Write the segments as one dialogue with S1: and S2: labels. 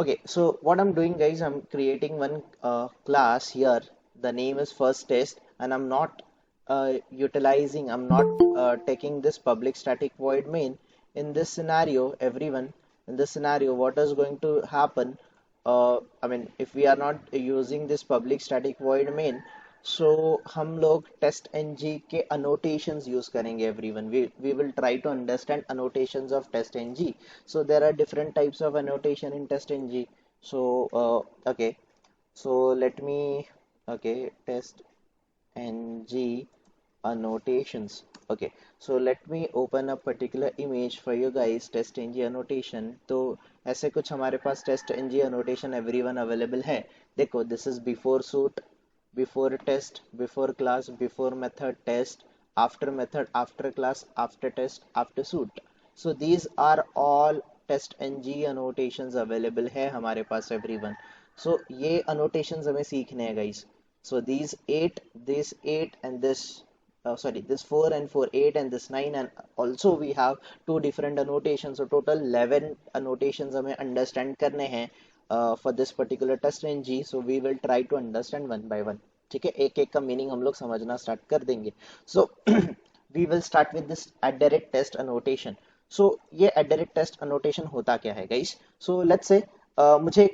S1: Okay, so what I'm doing, guys, I'm creating one class here. The name is first test, and I'm not taking this public static void main. In this scenario, everyone, in this scenario, what is going to happen? I mean, if we are not using this public static void main, so हम लोग test NG के annotations use करेंगे everyone. We will try to understand annotations of test ng. So there are different types of annotation in test ng. So okay, so let me, okay, test ng annotations. Okay, so let me open a particular image for you guys. Test ng annotation, तो ऐसे कुछ हमारे पास test ng annotation everyone available है. देखो, this is before suit, before test, before class, before method, test, method, after class, after test, after suit. So these are all test ng annotations available है हमारे पास everyone. So ये annotations हमें सीखने हैं guys. So these 8, this 8 and this sorry, this 4 and 4, 8 and this 9, and also we have two different annotations. So total 11 annotations हमें understand करने हैं for this particular test ng. So we will try to understand one by one. ठीक है, एक एक का meaning हम लोग समझना स्टार्ट कर देंगे. So we will start with this direct test annotation. So ये डायरेक्ट टेस्ट अनोटेशन होता क्या है गाइस? सो लेट्स से मुझे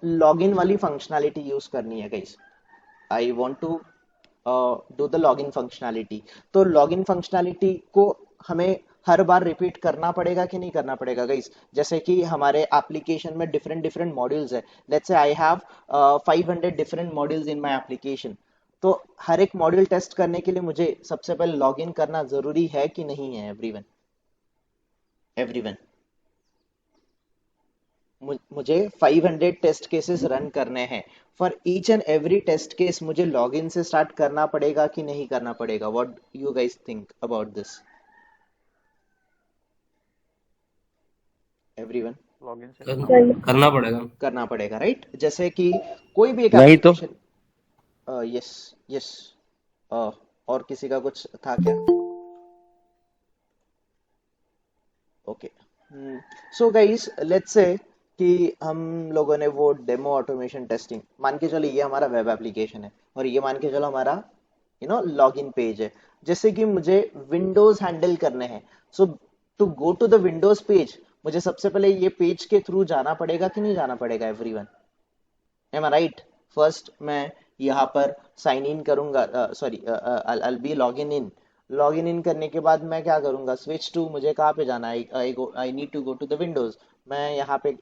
S1: लॉगिन वाली फंक्शनैलिटी यूज करनी है guys. I want to do the login functionality. तो लॉगिन फंक्शनैलिटी को हमें हर बार रिपीट करना पड़ेगा कि नहीं करना पड़ेगा गाइस? जैसे कि हमारे एप्लीकेशन में डिफरेंट डिफरेंट मॉड्यूल्स है. Let's say I have 500 different modules in my application. तो हर एक मॉड्यूल टेस्ट करने के लिए मुझे सबसे पहले लॉगिन करना जरूरी है कि नहीं है एवरीवन? एवरीवन, मुझे 500 टेस्ट केसेस रन करने हैं. For each and every test case मुझे लॉगिन से स्टार्ट करना पड़ेगा कि नहीं करना पड़ेगा? What you guys think about this everyone?
S2: Login से
S3: करना पड़ेगा.
S1: करना पड़ेगा, राइट? जैसे कि कोई भी एक
S3: नहीं तो
S1: एप्लीकेशन. Yes, yes. और किसी का कुछ था क्या? Okay. So guys, let's say कि हम लोगों ने वो डेमो ऑटोमेशन टेस्टिंग, मान के चलो ये हमारा वेब एप्लीकेशन है और ये मान के चलो हमारा लॉगिन पेज है. जैसे कि मुझे विंडोज हैंडल करने हैं. So to go to the windows page मुझे सबसे पहले ये पेज के थ्रू जाना पड़ेगा कि नहीं जाना पड़ेगा everyone? Am I right? First मैं यहाँ पर साइन इन करूंगा, sorry, I be login in. Login in करने के बाद मैं क्या करूंगा? स्विच टू, मुझे कहाँ पे जाना है? I need to go to the windows. मैं यहाँ पे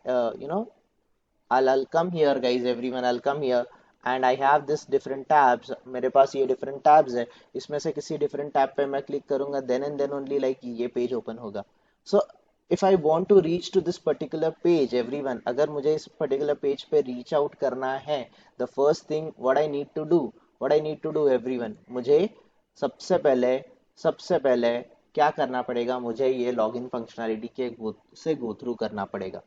S1: I'll come here guys, everyone, I'll come here and I have this different tabs. मेरे पास ये different tabs है. इसमें से किसी different tab पे मैं क्लिक करूंगा, then and then only like ये पेज ओपन होगा. So if I want to reach to this particular page everyone, अगर मुझे इस particular page पे reach out करना है, the first thing what I need to do everyone, मुझे सबसे पहले सबसे पहले क्या करना पड़ेगा? मुझे ये लॉगिन फंक्शनैलिटी के से गो थ्रू करना पड़ेगा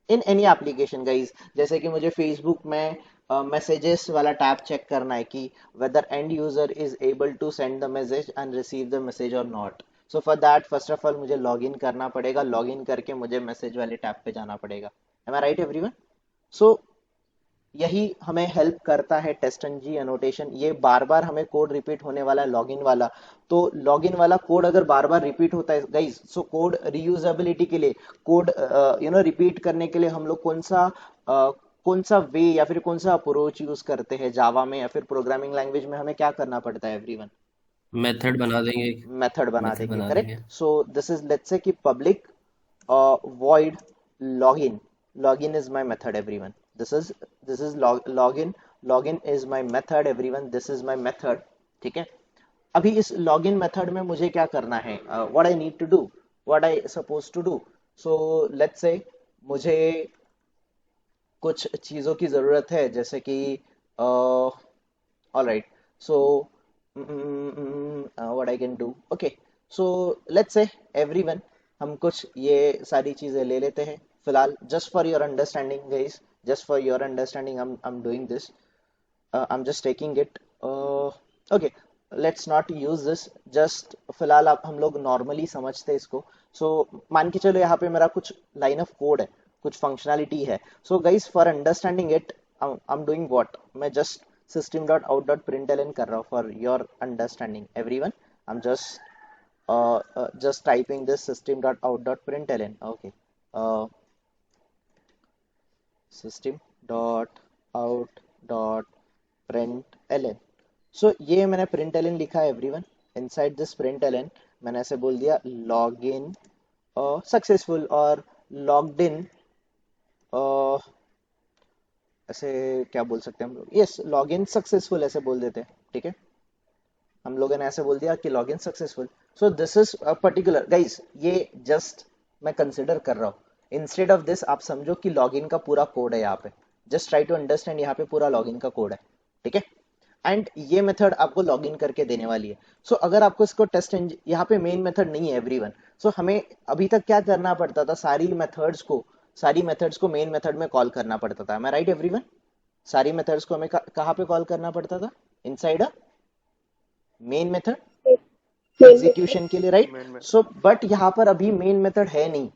S1: इन एनी एप्लीकेशन गाइज. जैसे कि मुझे फेसबुक में मैसेजेस वाला टैब चेक करना है कि whether end user is able to send the message and receive the message और not. So for that first of all मुझे लॉगिन करना पड़ेगा. लॉगिन करके मुझे मैसेज वाले टैब पे जाना पड़ेगा. M I right everyone? सो यही हमें हेल्प करता है टेस्ट एंड जी अनोटेशन. ये बार बार हमें कोड रिपीट होने वाला है लॉगिन वाला. तो लॉगिन वाला कोड अगर बार बार रिपीट होता है गाइस, सो कोड रीयूजेबिलिटी के लिए, कोड रिपीट करने के लिए हम लोग कौन सा वे या फिर कौन सा अप्रोच यूज करते हैं जावा में या फिर प्रोग्रामिंग लैंग्वेज में? हमें क्या करना पड़ता है एवरीवन?
S3: मेथड बना देंगे एक.
S1: मेथड बना
S3: मेथड
S1: देंगे,
S3: बना
S1: करेक्ट?
S3: देंगे.
S1: So this is, let's say कि public void login. Login is my method everyone. This is login is my method everyone. This is my method. ठीक है. अभी इस लॉगिन मेथड में मुझे क्या करना है? What I need to do, what I suppose to do. So let's say मुझे कुछ चीज़ों की ज़रूरत है, जैसे कि alright. So what I can do? Okay. So let's say everyone, हम कुछ ये सारी चीज़ें ले लेते हैं फिलहाल, just for your understanding guys, just for your understanding I am doing this. I'm just taking it. Okay, let's not use this. Just फिलहाल आप हम लोग नॉर्मली समझते हैं इसको. सो मान के चलो यहाँ पे मेरा कुछ लाइन ऑफ कोड है कुछ फंक्शनैलिटी है. So guys for understanding it I am doing what, मैं जस्ट system.out.println कर रहा हूँ for your understanding everyone. I am just typing this system.out.println. Okay. System.out.println. सो ये मैंने println लिखा है एवरीवन. इनसाइड दिस println मैंने ऐसे बोल दिया लॉग इन सक्सेसफुल और लॉग्ड इन, ऐसे क्या बोल सकते हैं हम लोग, यस लॉग इन सक्सेसफुल ऐसे बोल देते हैं. ठीक है, हम लोगों ने ऐसे बोल दिया कि log in successful. So this is particular guys, ये जस्ट मैं कंसिडर कर रहा हूँ. इंस्टेड ऑफ दिस आप समझो कि लॉग इन का पूरा कोड है यहाँ पे. जस्ट ट्राई टू अंडरस्टैंड, यहाँ पे पूरा लॉग इन का कोड है. ठीक है, एंड ये मेथड आपको लॉग इन करके देने वाली है. सो अगर आपको इसको टेस्ट यहाँ पे मेन मेथड नहीं है एवरीवन. सो हमें अभी तक क्या करना पड़ता था, सारी मेथड्स को मेन मेथड में कॉल करना पड़ता था. मैं राइट एवरीवन? सारी मेथड्स को हमें कहाँ पे कॉल करना पड़ता था? Inside a main method
S2: main method.
S1: Execution के लिए, राइट?
S4: मेन में
S1: सो बट यहाँ पर अभी मेन मेथड है नहीं.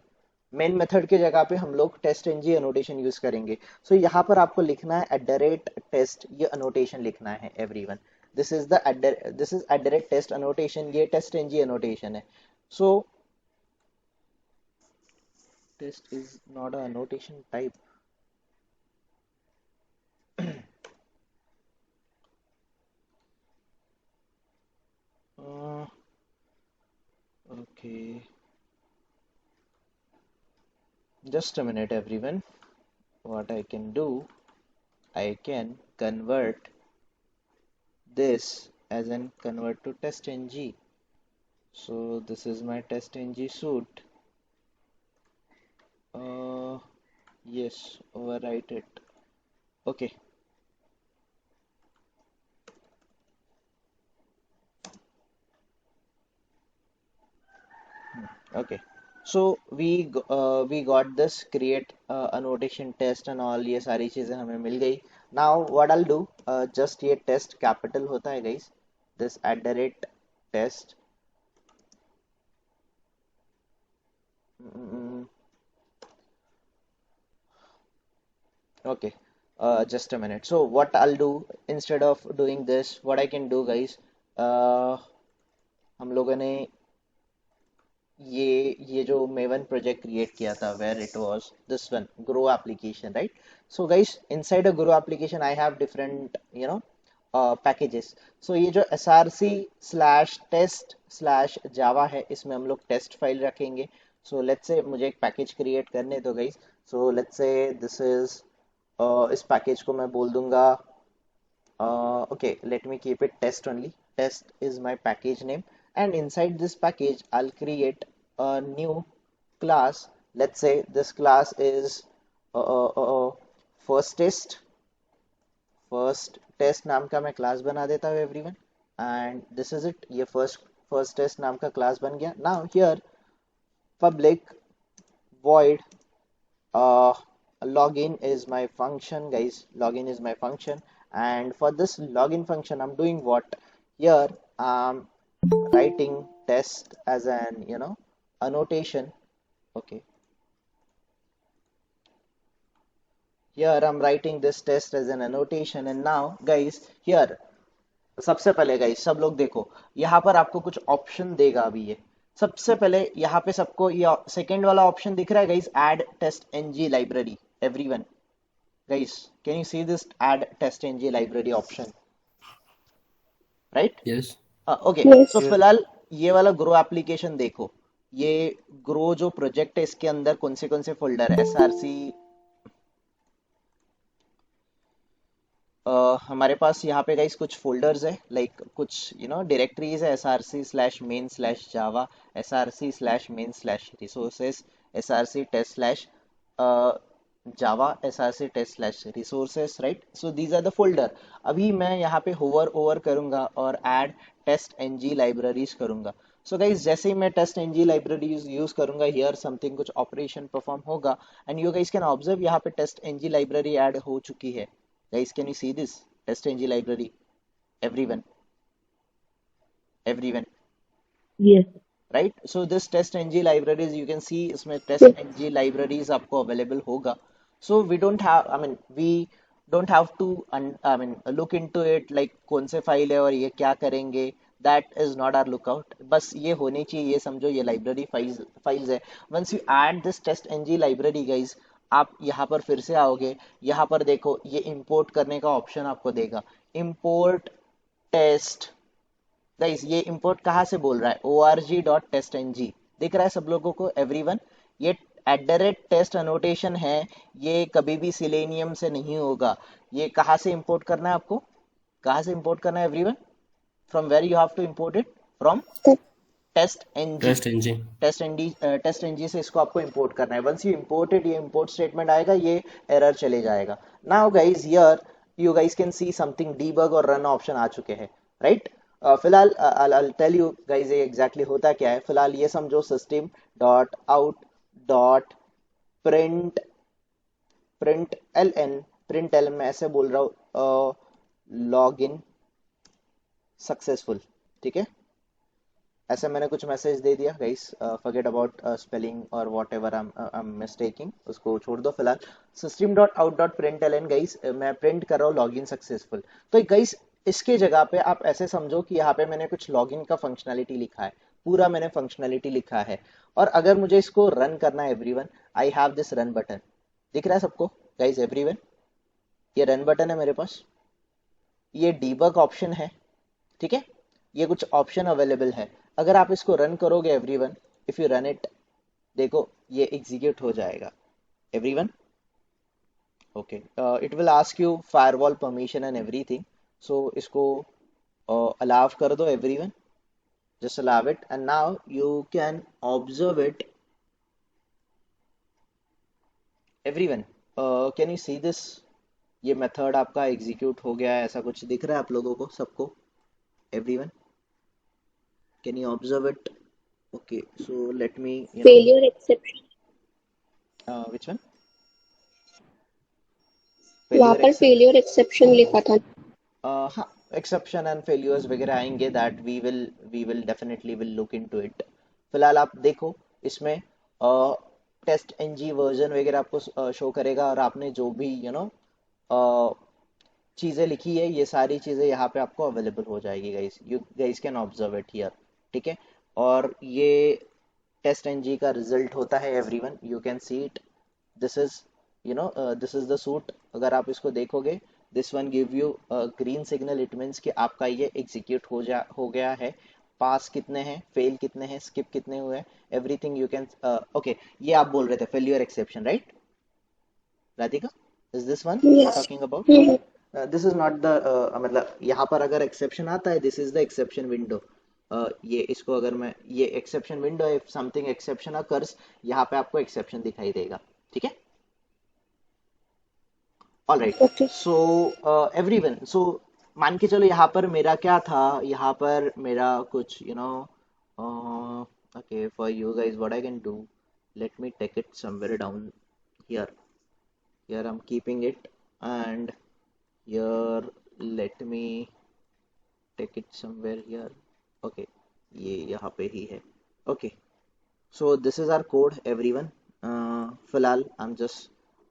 S1: मेन मेथड के जगह पे हम लोग टेस्ट एनजी अनोटेशन यूज करेंगे. सो यहाँ पर आपको लिखना है @test, ये अनोटेशन लिखना है everyone. This is @test annotation, ये टेस्ट एनजी अनोटेशन है. So test is not a annotation type. Okay, just a minute everyone. What I can do, I can convert this as an convert to test ng. So this is my test ng suite. Yes, overwrite it. Okay. Okay, so we got this create annotation test and all, ये सारी चीजें हमें मिल गई. Now what I'll do, just ये test capital होता है guys, this @test. Okay, just a minute. So what I'll do, instead of doing this, what I can do guys, हम लोगों ने ये जो मेवन प्रोजेक्ट क्रिएट किया था, where it was this one grow application, right? So guys inside a grow application I have different packages. सो ये जो src/test/java है, इसमें हम लोग टेस्ट फाइल रखेंगे. सो लेट्स से मुझे एक पैकेज क्रिएट करने दो guys. So let's say this is, इस पैकेज को मैं बोल दूंगा, okay, let me keep it test only. Test is my package name, and inside this package I'll create a new class. Let's say this class is first test. First test नाम का मैं class बना देता हूँ everyone, and this is it. ये first test नाम का class बन गया. Now here public void login is my function guys. Login is my function, and for this login function I'm doing what, here I'm writing test as an annotation. Okay, here I'm writing this test as an annotation. And now guys here, सबसे पहले guys सब लोग देखो, यहाँ पर आपको कुछ option देगा अभी. ये सबसे पहले यहाँ पे सबको ये सेकेंड वाला ऑप्शन दिख रहा है guys, add test NG library. Everyone guys, can you see this add test NG library option, right?
S3: Yes.
S1: Okay,
S2: yes.
S1: So
S4: yes
S1: फिलहाल ये वाला ग्रो एप्लीकेशन देखो. ये ग्रो जो प्रोजेक्ट है, इसके अंदर कौन से फोल्डर है? एसआरसी, हमारे पास यहाँ पे गाइस कुछ फोल्डर्स है, लाइक कुछ डायरेक्टरीज है. src/main/java, src/main/resources, src/test/java, src/test/resources, right? So these are the folder. अभी मैं यहाँ पे होवर ओवर करूंगा और ऐड टेस्ट एनजी लाइब्रेरीज करूंगा. सो गाइस जैसे ही मैं टेस्ट एनजी लाइब्रेरीज यूज करूंगा, हियर समथिंग कुछ ऑपरेशन परफॉर्म होगा, and you guys can observe यहाँ पे टेस्ट एनजी लाइब्रेरी ऐड हो चुकी है. Guys, can you see this test ng library? Everyone, everyone,
S2: Yes.
S1: Right. So this test NG libraries you can see, इसमें test NG libraries आपको available होगा. So we don't have, I mean we don't have to I mean look into it like कौन से file है और ये क्या करेंगे. That is not our lookout. बस ये होनी चाहिए, ये समझो ये लाइब्रेरी फाइल्स है. Once you add this test NG library guys, आप यहाँ पर फिर से आओगे, यहाँ पर देखो ये इंपोर्ट करने का ऑप्शन आपको देगा. Import test. गाइस ये इंपोर्ट कहाँ से बोल रहा है, org.testng. दिख रहा है सब लोगों को, एवरीवन. ये @टेस्ट अनोटेशन है, ये कभी भी सिलेनियम से नहीं होगा. ये कहाँ से इंपोर्ट करना है आपको, कहाँ से इंपोर्ट करना है everyone? From where you have to import it? From test NG.
S3: Test engine.
S1: Test NG से इसको आपको इंपोर्ट करना है. वंस यू इंपोर्ट इट, ये इंपोर्ट स्टेटमेंट आएगा, ये एरर चले जाएगा. Now guys here you guys can see something, debug और रन ऑप्शन आ चुके हैं, राइट. फिलहाल I'll tell you guys ये एग्जैक्टली होता क्या है. फिलहाल ये समझो system dot out dot print print L मैं ऐसे बोल रहा हूँ, लॉग इन सक्सेसफुल. ठीक है, ऐसे मैंने कुछ मैसेज दे दिया गाइस. फॉरगेट अबाउट स्पेलिंग और whatever I am mistaking, उसको छोड़ दो फिलहाल. System dot out dot print L N guys, मैं प्रिंट कर रहा हूँ लॉग इन सक्सेसफुल. तो गाइस इसके जगह पे आप ऐसे समझो कि यहाँ पे मैंने कुछ लॉगिन का फंक्शनैलिटी लिखा है, पूरा मैंने फंक्शनैलिटी लिखा है. और अगर मुझे इसको रन करना है everyone, I have this run button. दिख रहा है सबको गाइस एवरीवन? ये रन बटन है मेरे पास, ये डीबग ऑप्शन है. ठीक है, ये कुछ ऑप्शन अवेलेबल है. अगर आप इसको रन करोगे everyone, if you run it, देखो ये एग्जीक्यूट हो जाएगा everyone. Okay, it will ask you firewall permission and everything. So इसको अलाउ कर दो everyone, just allow it, and now you can observe it everyone. Can you see this? ये method आपका execute हो गया है, ऐसा कुछ दिख रहा है आप लोगों को सबको everyone? Can you observe it? Okay, so let me
S2: failure exception.
S1: Which one?
S2: वहाँ पर failure exception लिखा था.
S1: हाँ, एक्सेप्शन एंड फेल्यूर्स वगैरह आएंगे, that we will definitely will look into it. फिलहाल आप देखो इसमें टेस्ट एनजी वर्जन वगैरह आपको शो करेगा, और आपने जो भी चीज़ें लिखी है, ये सारी चीज़ें यहाँ पे आपको अवेलेबल हो जाएगी guys. You guys can observe it here. ठीक है, और ये टेस्ट एनजी का रिजल्ट होता है everyone, you can see it. This is this is the suit. अगर आप इसको देखोगे, this one give you green signal, it means कि आपका ये एग्जीक्यूट हो गया है. पास कितने हैं, फेल कितने हैं, स्किप कितने हुए, एवरीथिंग यू कैन. ओके, ये आप बोल रहे थे failure exception, right Radhika? Is this one talking about? This is not the, मतलब यहाँ पर अगर एक्सेप्शन आता है, this is the exception window. ये इसको अगर मैं, ये exception window, if something exception occurs, यहाँ पे आपको एक्सेप्शन दिखाई देगा. ठीक है, ऑल राइट. सो एवरीवन, सो मान के चलो यहाँ पर मेरा क्या था, यहाँ पर मेरा कुछ okay, for you guys what I can do, let me take it somewhere down here. I'm keeping it, and here let me take it somewhere here. Okay, ये यहाँ पे ही है. Okay, so this is our code everyone. फिलहाल I'm just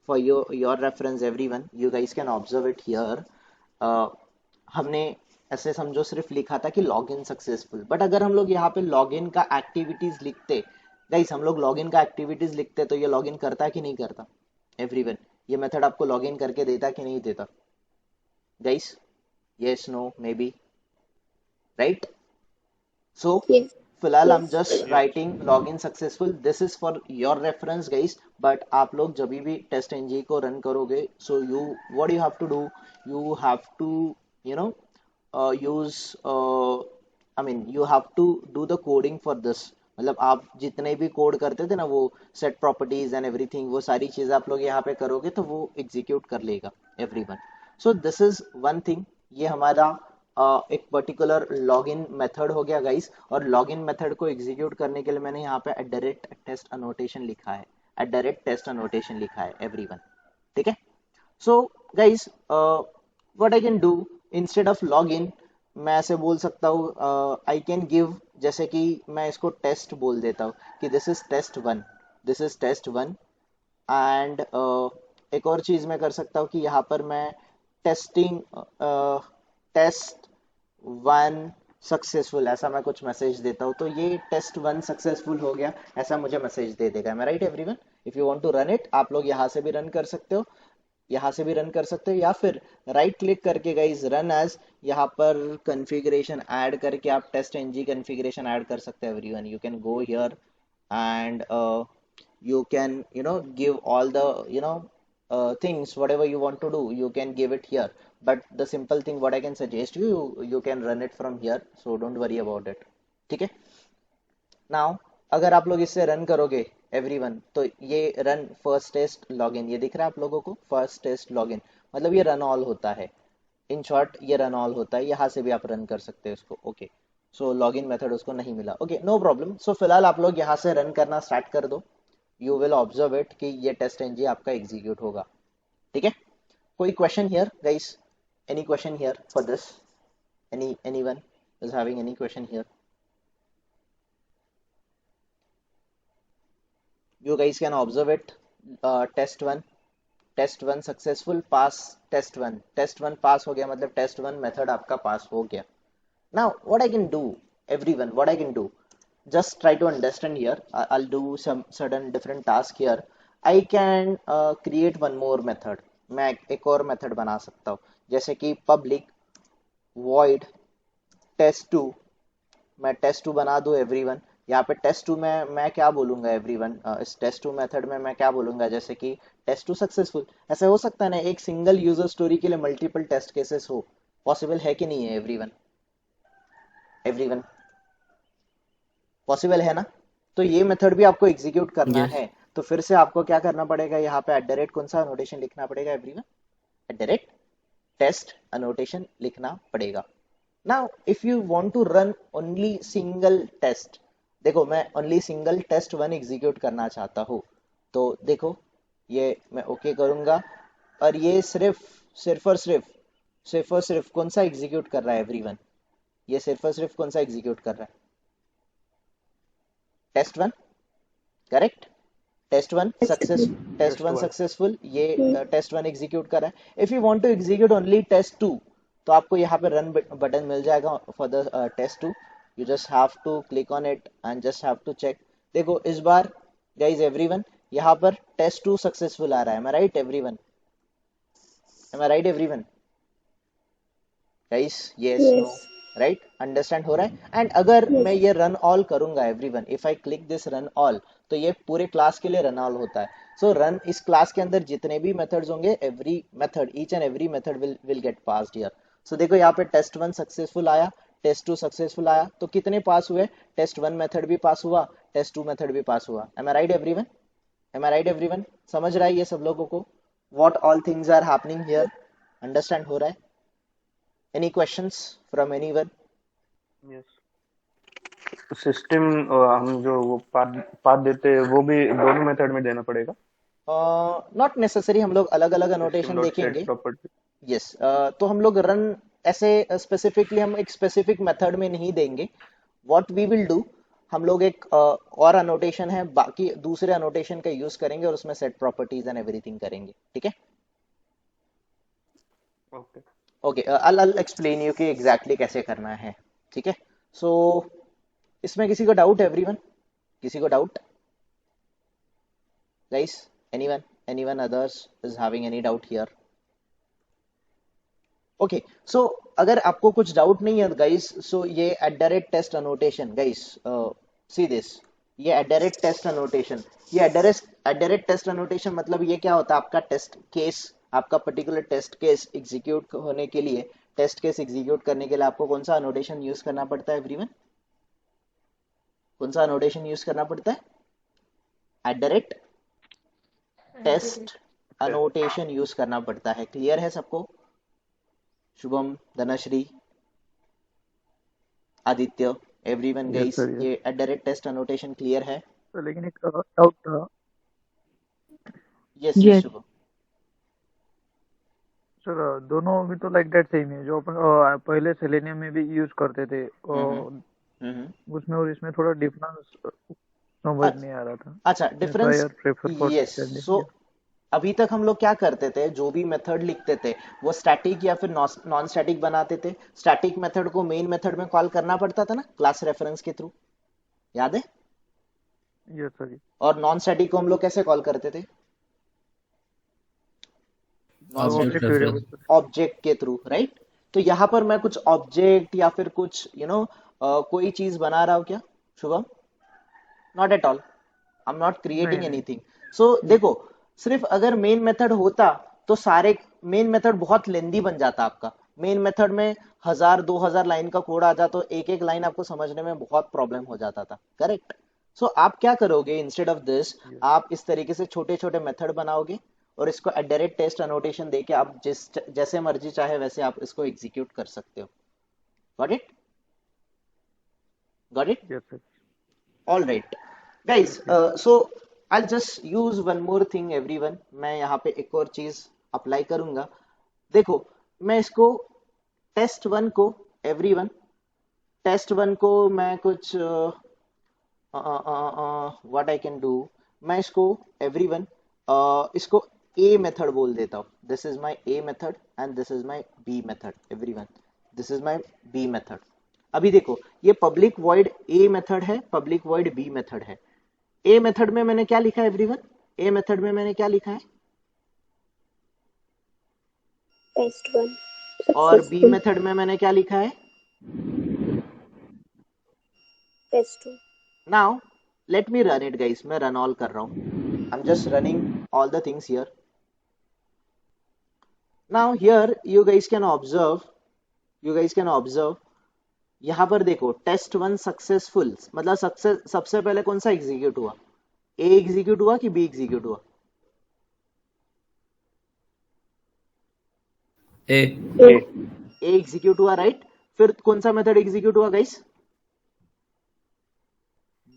S1: for your reference everyone, you guys can observe it here. हमने ऐसे समझो सिर्फ लिखा था कि लॉगिन सक्सेसफुल, बट अगर हम लोग यहाँ पे लॉगिन का एक्टिविटीज लिखते, गाइस हम लोग लॉगिन का एक्टिविटीज लिखते, तो ये लॉगिन करता कि नहीं करता एवरीवन? ये मेथड आपको लॉगिन करके देता कि नहीं देता guys? Yes, no, maybe, right? So फिलहाल I am just writing login successful. This is for your reference guys, but आप लोग जब भी टेस्ट एनजी को रन करोगे, so you what you have to do, you have to use I mean you have to do the coding for this. मतलब आप जितने भी कोड करते थे ना, वो सेट प्रॉपर्टीज एंड एवरीथिंग, वो सारी चीज़ आप लोग यहाँ पे करोगे तो वो एग्जीक्यूट कर लेगा everyone. So this is one thing. ये हमारा एक पर्टिकुलर लॉगिन मेथड हो गया गाइस, और लॉगिन मेथड को एग्जीक्यूट करने के लिए मैंने यहाँ पे @टेस्ट अनोटेशन लिखा है, @टेस्ट अनोटेशन लिखा है एवरीवन. ठीक है, so guys, what I can do instead of login, मैं ऐसे बोल सकता हूँ, I can give जैसे कि मैं इसको टेस्ट बोल देता हूँ कि this is test one, this is test one. And एक और चीज़ मैं कर सकता हूँ कि यहाँ पर मैं टेस्टिंग टेस्ट वन सक्सेसफुल ऐसा मैं कुछ मैसेज देता हूँ, तो ये टेस्ट वन सक्सेसफुल हो गया ऐसा मुझे मैसेज दे देगा। मैं right everyone? If you want to run it, आप लोग यहाँ से भी रन कर सकते हो, यहाँ से भी रन कर सकते हो, या फिर राइट क्लिक करके गाइज रन एज, यहाँ पर कॉन्फ़िगरेशन ऐड करके आप टेस्ट एनजी कॉन्फ़िगरेशन ऐड कर सकते हो everyone. You can go here and you can give all the things whatever you want to do, you can give it here. But the simple thing what I can suggest you can run it from here, so don't worry about it। ठीक है? Now अगर आप लोग इससे run करोगे everyone, तो ये run first test login, ये दिख रहा है आप लोगों को? फर्स्ट टेस्ट लॉगिन मतलब ये रन ऑल होता है। इन शॉर्ट ये रन ऑल होता है, यहाँ से भी आप रन कर सकते हो इसको। ओके, सो लॉगिन मेथड उसको नहीं मिला। Okay, no problem. सो फिलहाल आप लोग यहाँ से रन करना स्टार्ट कर दो, यू विल ऑब्जर्व इट कि ये टेस्ट एनजी आपका एग्जीक्यूट होगा। ठीक है? कोई question here guys? Any question here for this? Anyone is having any question here? You guys can observe it. Test one successful, pass test one pass हो गया, मतलब टेस्ट वन मेथड आपका पास हो गया। Now what I can do everyone, what I can do, just try to understand here. I'll do some certain different task here. I can create one more method. मैं एक और method बना सकता हूँ, जैसे कि public void test2। मैं test2 बना दूँ एवरीवन। यहाँ पे test2 में मैं क्या बोलूँगा एवरीवन? इस test2 मेथड में मैं क्या बोलूँगा, जैसे कि test2 सक्सेसफुल। ऐसा हो सकता है ना एक सिंगल यूजर स्टोरी के लिए मल्टीपल टेस्ट केसेस हो? पॉसिबल है कि नहीं है एवरीवन? एवरीवन पॉसिबल है ना? तो ये मेथड भी आपको एग्जीक्यूट करना
S3: यस।
S1: है, तो फिर से आपको क्या करना पड़ेगा, यहाँ पे एट द रेट कौन सा अनोटेशन लिखना पड़ेगा everyone? At the rate test annotation लिखना पड़ेगा। Now if you want to run only single test, देखो मैं only single test one execute करना चाहता हूँ, तो देखो ये मैं ओके करूंगा, और ये सिर्फ और सिर्फ कौन सा एग्जीक्यूट कर रहा है एवरीवन? ये सिर्फ और सिर्फ कौन सा एग्जीक्यूट कर रहा है? Test one, correct? Test one success, test
S4: test
S1: one
S4: one.
S1: Successful, ये टेस्ट वन एग्जीक्यूट कर रहा है। If you want to execute only test two, तो आपको यहाँ पे रन बटन मिल जाएगा for the test two. You just have to click on it and just have to check. देखो इस बार गाइज एवरीवन यहाँ पर टेस्ट टू सक्सेसफुल आ रहा है। Am I right everyone? Am I right everyone guys? Yes, no,
S2: Yes.
S1: Right? Understand हो रहा है? एंड अगर मैं
S2: Yes.
S1: ये रन ऑल करूंगा everyone, if I click this run all, तो ये पूरे क्लास के लिए रन ऑल होता है। सो रन, इस क्लास के अंदर जितने भी मेथड्स होंगे, every method, each and every method will get passed here. So देखो यहाँ पे टेस्ट वन सक्सेसफुल आया, टेस्ट टू सक्सेसफुल आया, तो कितने पास हुए? टेस्ट वन मेथड भी पास हुआ, टेस्ट टू मेथड भी पास हुआ। Am I right everyone? Am I right everyone? समझ रहा है ये सब लोगों को what all things are happening here? Understand हो रहा है? Any questions from anyone?
S4: Yes. System हम जो वो पाथ पाथ देते हैं वो भी दोनों मेथड में देना पड़ेगा।
S1: नॉट नेसेसरी, हम लोग अलग अलग
S4: सिस्टम
S1: अनोटेशन
S4: डॉट सेट
S1: देखेंगे।
S4: प्रॉपर्टी।
S1: यस, तो हम लोग रन ऐसे स्पेसिफिकली हम एक स्पेसिफिक मेथड में नहीं देंगे। व्हाट वी विल डू, हम लोग एक और अनोटेशन है, बाकी दूसरे अनोटेशन का यूज करेंगे और उसमें सेट प्रॉपर्टीज एंड एवरीथिंग करेंगे। ठीक है?
S4: Okay.
S1: Okay, I'll explain you कि एग्जैक्टली कैसे करना है। ठीक है? सो इसमें किसी को डाउट है एवरीवन? किसी को doubt guys? Anyone others is having any doubt here? Okay, so अगर आपको कुछ डाउट नहीं है गाइस, सो ये at the rate test annotation guys, see this, ये at the rate test annotation, ये at the rate test annotation मतलब ये क्या होता है? आपका टेस्ट केस, आपका पर्टिकुलर टेस्ट केस एग्जीक्यूट होने के लिए, टेस्ट केस एग्जीक्यूट करने के लिए आपको कौन सा अनोटेशन यूज करना पड़ता है एवरीवन? कौन सा अनोटेशन यूज करना पड़ता है? At the rate test annotation use करना पड़ता है। क्लियर है सबको? Shubham, Dhanashree, Aditya, everyone
S5: yes
S1: guys,
S5: sir, yes
S1: ये at the rate test annotation clear है?
S5: सर। लेकिन एक डाउट था।
S1: Yes yes
S2: Yes.
S1: Shubham.
S5: Sir दोनों भी तो लाइक दैट सेम है जो अपन पहले सेलेनियम में भी यूज करते थे। उसमें और इसमें थोड़ा डिफरेंस समझ नहीं आ रहा था।
S1: अच्छा
S5: That's why
S1: difference,
S5: I prefer for
S1: yes.
S5: studying.
S1: सो अभी तक हम लोग क्या करते थे, जो भी मेथड लिखते थे वो स्टैटिक या फिर नॉन स्टैटिक बनाते थे। स्टैटिक मेथड को मेन मेथड में कॉल करना पड़ता था ना, क्लास रेफरेंस के थ्रू, याद है?
S5: Yes, sir.
S1: और नॉन स्टैटिक को हम लोग कैसे कॉल करते थे? Non
S3: object
S1: static
S5: Object variable.
S3: Reference.
S1: Object के थ्रू, राइट? तो यहाँ पर मैं कुछ ऑब्जेक्ट या फिर कुछ कोई चीज बना रहा हूँ क्या Shubham? Not at all, I am not
S5: नहीं
S1: क्रिएटिंग
S5: नहीं
S1: एनीथिंग। सो देखो, सिर्फ अगर मेन मेथड होता तो सारे मेन मेथड बहुत लेंदी बन जाता आपका। मेन मेथड में 1000 2000 लाइन का कोड आ जाता, तो एक एक लाइन आपको समझने में बहुत प्रॉब्लम हो जाता था, करेक्ट? सो आप क्या करोगे, इंस्टेड ऑफ दिस
S5: yes.
S1: आप इस तरीके से छोटे छोटे मेथड बनाओगे और इसको डायरेक्ट टेस्ट अनोटेशन देके आप जैसे मर्जी चाहे वैसे आप इसको एग्जीक्यूट कर सकते हो। Got it? Got it?
S5: Yes, sir.
S1: All right, guys. So I'll just use one more thing, everyone. मैं यहाँ पे एक और चीज अप्लाई करूंगा। देखो, मैं इसको टेस्ट वन को, एवरीवन, टेस्ट वन को मैं कुछ व्हाट आई कैन डू, मैं इसको एवरीवन इसको ए मेथड बोल देता हूँ। This is my A method and this is my B method, everyone, this is my B method. अभी देखो, ये पब्लिक वॉइड ए मेथड है, पब्लिक वॉइड बी मेथड है। ए मेथड में मैंने क्या लिखा है एवरीवन? ए मेथड में मैंने क्या लिखा है?
S2: Test 1
S1: और बी
S2: successful.
S1: मेथड में मैंने क्या लिखा है?
S2: Test 2.
S1: Now let me run it guys, मैं रन ऑल कर रहा हूं। आई am just running all the things here. Now here you guys can observe, you guys can observe, यहाँ पर देखो, टेस्ट वन सक्सेसफुल, मतलब सबसे पहले कौन सा एग्जीक्यूट हुआ? ए एग्जीक्यूट हुआ कि बी एग्जीक्यूट हुआ?
S3: A
S2: A.
S1: ए एग्जीक्यूट हुआ, राइट? फिर कौन सा मेथड एग्जीक्यूट हुआ guys?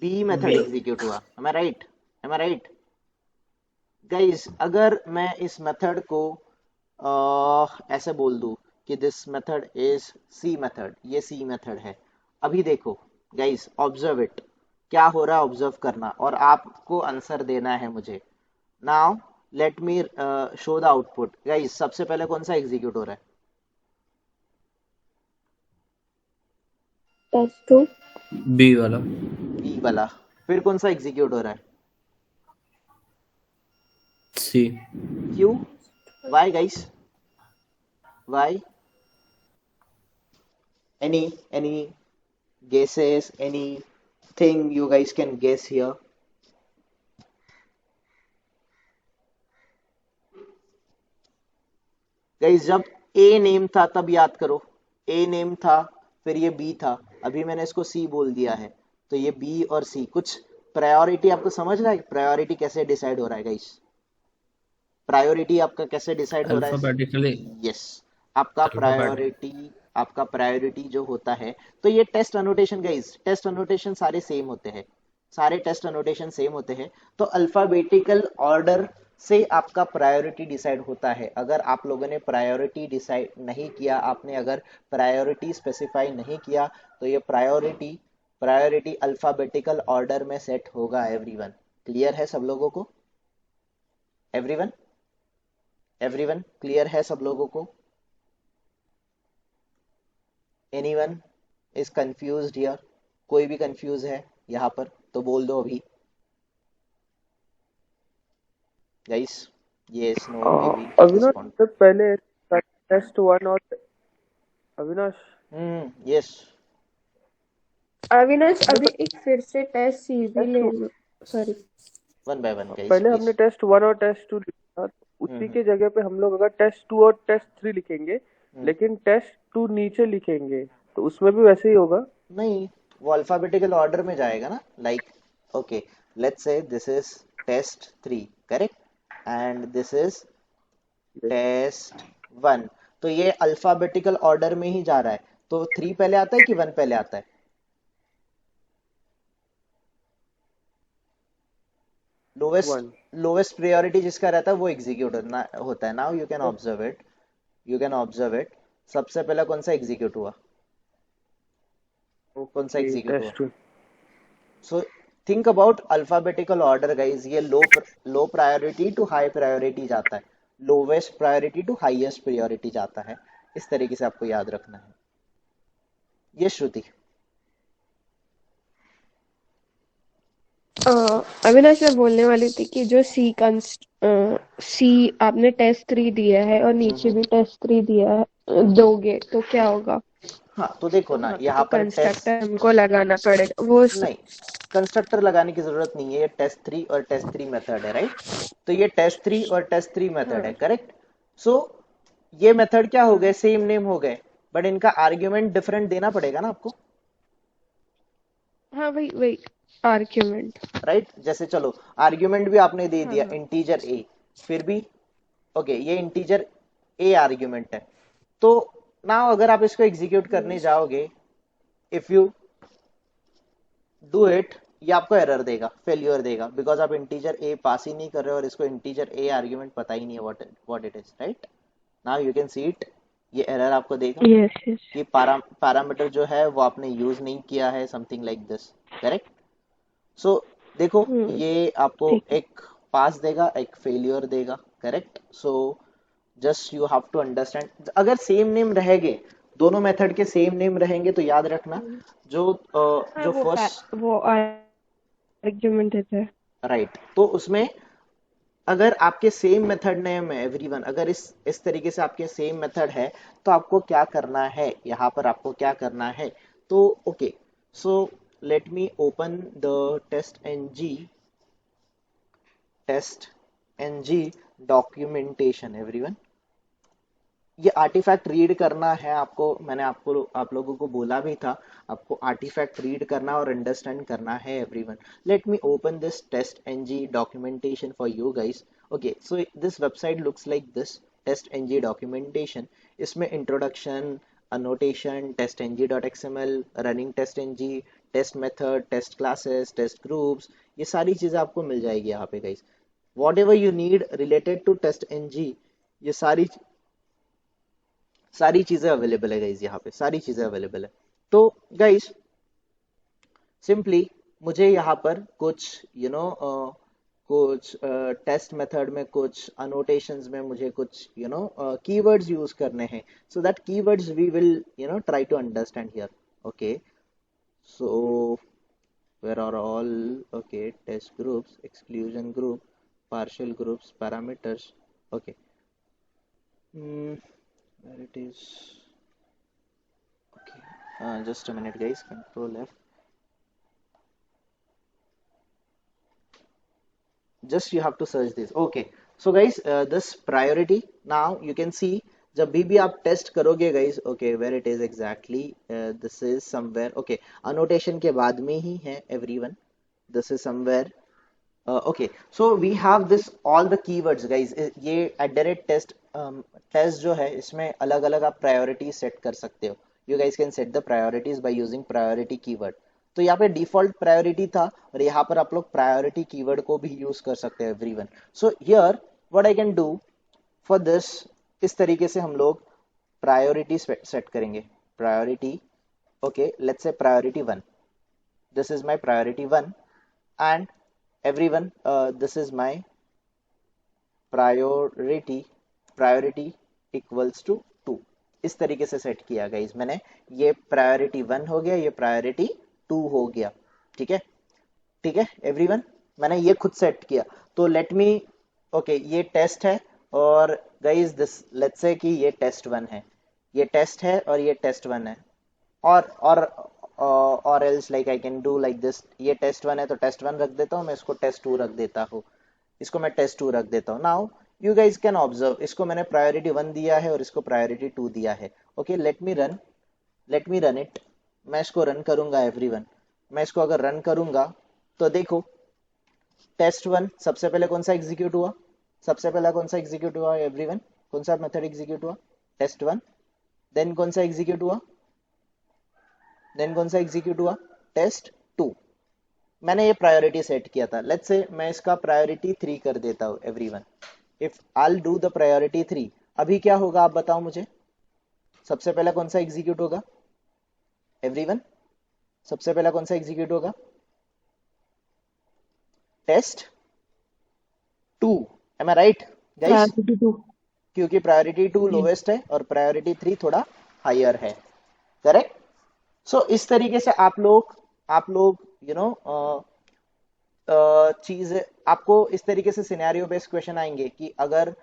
S1: B method
S3: B
S1: execute हुआ। Am I right? Am I right guys? अगर मैं इस मेथड को ऐसे बोल दूं कि this method is C method, ये सी मेथड है। अभी देखो गाइस, ऑब्जर्व इट, क्या हो रहा है ऑब्जर्व करना और आपको आंसर देना है मुझे। Now let me show the output. Guys सबसे पहले कौन सा एग्जीक्यूट हो रहा है?
S2: Test 2.
S3: बी वाला।
S1: बी वाला। फिर कौन सा एग्जीक्यूट हो रहा है?
S3: सी।
S1: क्यों? Why guys? Why? any guesses, anything you guys can guess here? Guys जब ए नेम था तब याद करो, ए नेम था, फिर ये बी था, अभी मैंने इसको सी बोल दिया है, तो ये बी और सी। कुछ प्रायोरिटी आपको समझ रहा है? प्रायोरिटी कैसे डिसाइड हो रहा है गाइस? प्रायोरिटी आपका कैसे डिसाइड हो रहा है?
S3: अल्फाबेटिकली।
S1: यस, आपका
S3: अल्फाबेटिक।
S1: प्रायोरिटी जो होता है, तो ये test annotation guys, test annotation सारे सेम होते हैं, सारे टेस्ट अनोटेशन सेम होते हैं। तो अल्फाबेटिकल ऑर्डर से आपका प्रायोरिटी डिसाइड होता है। अगर आप लोगों ने प्रायोरिटी डिसाइड नहीं किया, आपने अगर प्रायोरिटी स्पेसिफाई नहीं किया, तो ये प्रायोरिटी अल्फाबेटिकल ऑर्डर में सेट होगा। एवरीवन क्लियर है सब लोगों को? एवरीवन, एवरीवन क्लियर है सब लोगों को? Anyone is confused here? कोई भी कंफ्यूज है यहाँ पर तो बोल दो अभी guys. Yes, no, maybe
S6: Avinash
S1: respond.
S6: तो पहले टेस्ट 1 और अविनाश
S1: यस,
S2: अविनाश अभी एक फिर से टेस्ट सीधी
S6: टेस्ट
S2: लेना, sorry.
S1: One by one guys
S6: पहले
S1: प्लीज।
S6: हमने टेस्ट 1 और टेस्ट 2 लिखा, उसी के जगह पे हम लोग अगर टेस्ट 2 और टेस्ट 3 लिखेंगे लेकिन टेस्ट 2 नीचे लिखेंगे तो उसमें भी वैसे ही होगा?
S1: नहीं, वो अल्फाबेटिकल ऑर्डर में जाएगा ना, like okay, let's say this is test 3, correct, and this is test 1, तो ये अल्फाबेटिकल ऑर्डर में ही जा रहा है। तो 3 पहले आता है कि 1 पहले आता है? लोवेस्ट प्रायोरिटी जिसका रहता है वो एग्जीक्यूट होता है। Now you can observe it, you can observe it, सबसे पहले कौन सा एग्जीक्यूट हुआ? कौन सा
S6: ओके,
S1: एग्जीक्यूट हुआ?
S6: Test 2।
S1: So think about alphabetical order guys, ये low priority to high priority जाता है, lowest priority to highest priority जाता है, इस तरीके से आपको याद रखना है। ये श्रुति।
S2: अविनाश, मैं बोलने वाली थी कि जो सी आपने टेस्ट 3 दिया है और नीचे भी टेस्ट 3 दिया है, दोगे तो क्या होगा?
S1: हाँ तो देखो
S2: तो
S1: ना
S2: वहाँ पे
S1: यहाँ
S2: तो
S1: पर टेस्ट,
S2: कंस्ट्रक्टर हमको लगाना पड़ेगा
S1: नहीं कंस्ट्रक्टर लगाने की जरूरत नहीं है, ये टेस्ट 3 और टेस्ट 3 मेथड है, राइट? तो ये टेस्ट 3 और टेस्ट 3 मेथड है,
S2: हाँ
S1: करेक्ट? सो ये मेथड क्या हो
S2: हाँ
S1: गए, सेम नेम हो गए, बट इनका आर्ग्यूमेंट डिफरेंट देना पड़ेगा ना आपको,
S2: हाँ, वही वही आर्ग्यूमेंट।
S1: राइट? जैसे चलो आर्ग्यूमेंट भी आपने दे
S2: हाँ
S1: दिया
S2: हाँ
S1: इंटीजर ए, फिर भी ओके ये इंटीजर ए आर्ग्यूमेंट है, तो ना अगर आप इसको एग्जीक्यूट करने जाओगे, इफ यू डू इट, ये आपको एरर देगा, फेल्यूर देगा, बिकॉज आप इंटीजर ए पास ही नहीं कर रहे हो और इसको इंटीजर ए आर्ग्यूमेंट पता ही नहीं है what it is, right? Now you can see it, ये एरर आपको देगा
S2: यस यस।
S1: कि पैरामीटर जो है वो आपने यूज नहीं किया है, समथिंग लाइक दिस, करेक्ट? सो देखो ये आपको
S2: ठीक है।
S1: एक पास देगा, एक फेलियर देगा, correct? So just you have to understand, अगर सेम नेम रहेंगे, दोनों मेथड के सेम नेम रहेंगे तो याद रखना, जो
S2: हाँ,
S1: जो फर्स्ट,
S2: वो आर्ग्यूमेंट देता है।
S1: राइट, तो उसमें अगर आपके सेम मेथड नेम है एवरीवन, अगर इस तरीके से आपके सेम मेथड है, तो आपको क्या करना है, यहाँ पर आपको क्या करना है, तो okay, so let me open the test NG documentation everyone. ये आर्टिफैक्ट रीड करना है आपको, मैंने आप लोगों को बोला भी था, आपको आर्टिफैक्ट रीड करना और अंडरस्टैंड करना है everyone. Let me open this test NG documentation for you guys. Okay, so this website looks like this, test NG documentation. इसमें introduction, annotation, testng.xml, running testng, test method, test classes, test groups, ये सारी चीजें आपको मिल जाएगी यहाँ पे guys. Whatever you need related to test NG, ये सारी चीजें अवेलेबल है गाइज, यहाँ पे सारी चीजें अवेलेबल है। तो गाइज सिंपली मुझे यहाँ पर कुछ कुछ टेस्ट मेथड में, कुछ अनोटेशंस में मुझे कुछ कीवर्ड्स यूज करने हैं, so that keywords we will try to understand here. Okay, so where are all, okay, test groups, exclusion group, partial groups, parameters, okay, where it is, okay, just a minute guys, control F, just you have to search this। okay, so guys this priority, now you can see जब भी आप test करोगे guys, okay where it is exactly, this is somewhere, okay annotation के बाद में ही है everyone, this is somewhere, okay, so we have this all the keywords guys, ये टेस्ट जो है इसमें अलग अलग आप प्रायोरिटी सेट कर सकते हो, you guys can set the priorities by using priority keyword. तो यहाँ पे डिफॉल्ट प्रायोरिटी था और यहाँ पर आप लोग प्रायोरिटी कीवर्ड को भी यूज कर सकते हैं everyone. So here what I can do for this, इस तरीके से हम लोग प्रायोरिटी सेट करेंगे, प्रायोरिटी, ओके लेट्स से priority 1, this is my priority 1 and everyone this is my priority equals to 2, इस तरीके से सेट किया गाइज मैंने, ये प्रायोरिटी 1 हो गया, ये प्रायोरिटी 2 हो गया, ठीक है? ठीक है एवरीवन, मैंने ये खुद सेट किया। तो लेट मी, ओके ये टेस्ट है और गाइज दिस लेट्स से कि ये टेस्ट 1 है, ये टेस्ट है और ये टेस्ट 1 है, और else like I can do like this, ये टेस्ट 1 है तो टेस्ट 1 रख देता हूँ मैं, इसको टेस्ट 2 रख देता हूँ, इसको मैं टेस्ट 2 रख देता हूँ। Now you guys can observe, इसको मैंने प्रायोरिटी 1 दिया है और इसको प्रायोरिटी 2 दिया है। Okay let me run it, मैं इसको रन करूंगा एवरीवन, मैं इसको अगर रन करूंगा तो देखो टेस्ट 1 सबसे पहले कौन सा एग्जीक्यूट हुआ, सबसे पहला कौन सा एग्जीक्यूट हुआ एवरीवन, कौन सा मेथड एग्जीक्यूट हुआ, टेस्ट 1, देन कौन सा एग्जीक्यूट हुआ, देन कौन सा एग्जीक्यूट हुआ, टेस्ट 2। मैंने ये प्रायोरिटी सेट किया था, लेट्स से मैं इसका प्रायोरिटी 3 कर देता हूँ everyone, if I do the priority 3, अभी क्या होगा आप बताओ मुझे, सबसे पहला कौन सा एग्जीक्यूट होगा एवरीवन, सबसे पहला कौन सा एग्जीक्यूट होगा? Test 2, M I right guys?
S2: Priority 2।
S1: क्योंकि प्रायोरिटी 2 लोवेस्ट है और प्रायोरिटी 3 थोड़ा हायर है, करेक्ट? सो इस तरीके से आप लोग चीज आपको इस तरीके से सिनेरियो बेस्ड क्वेश्चन आएंगे कि अगर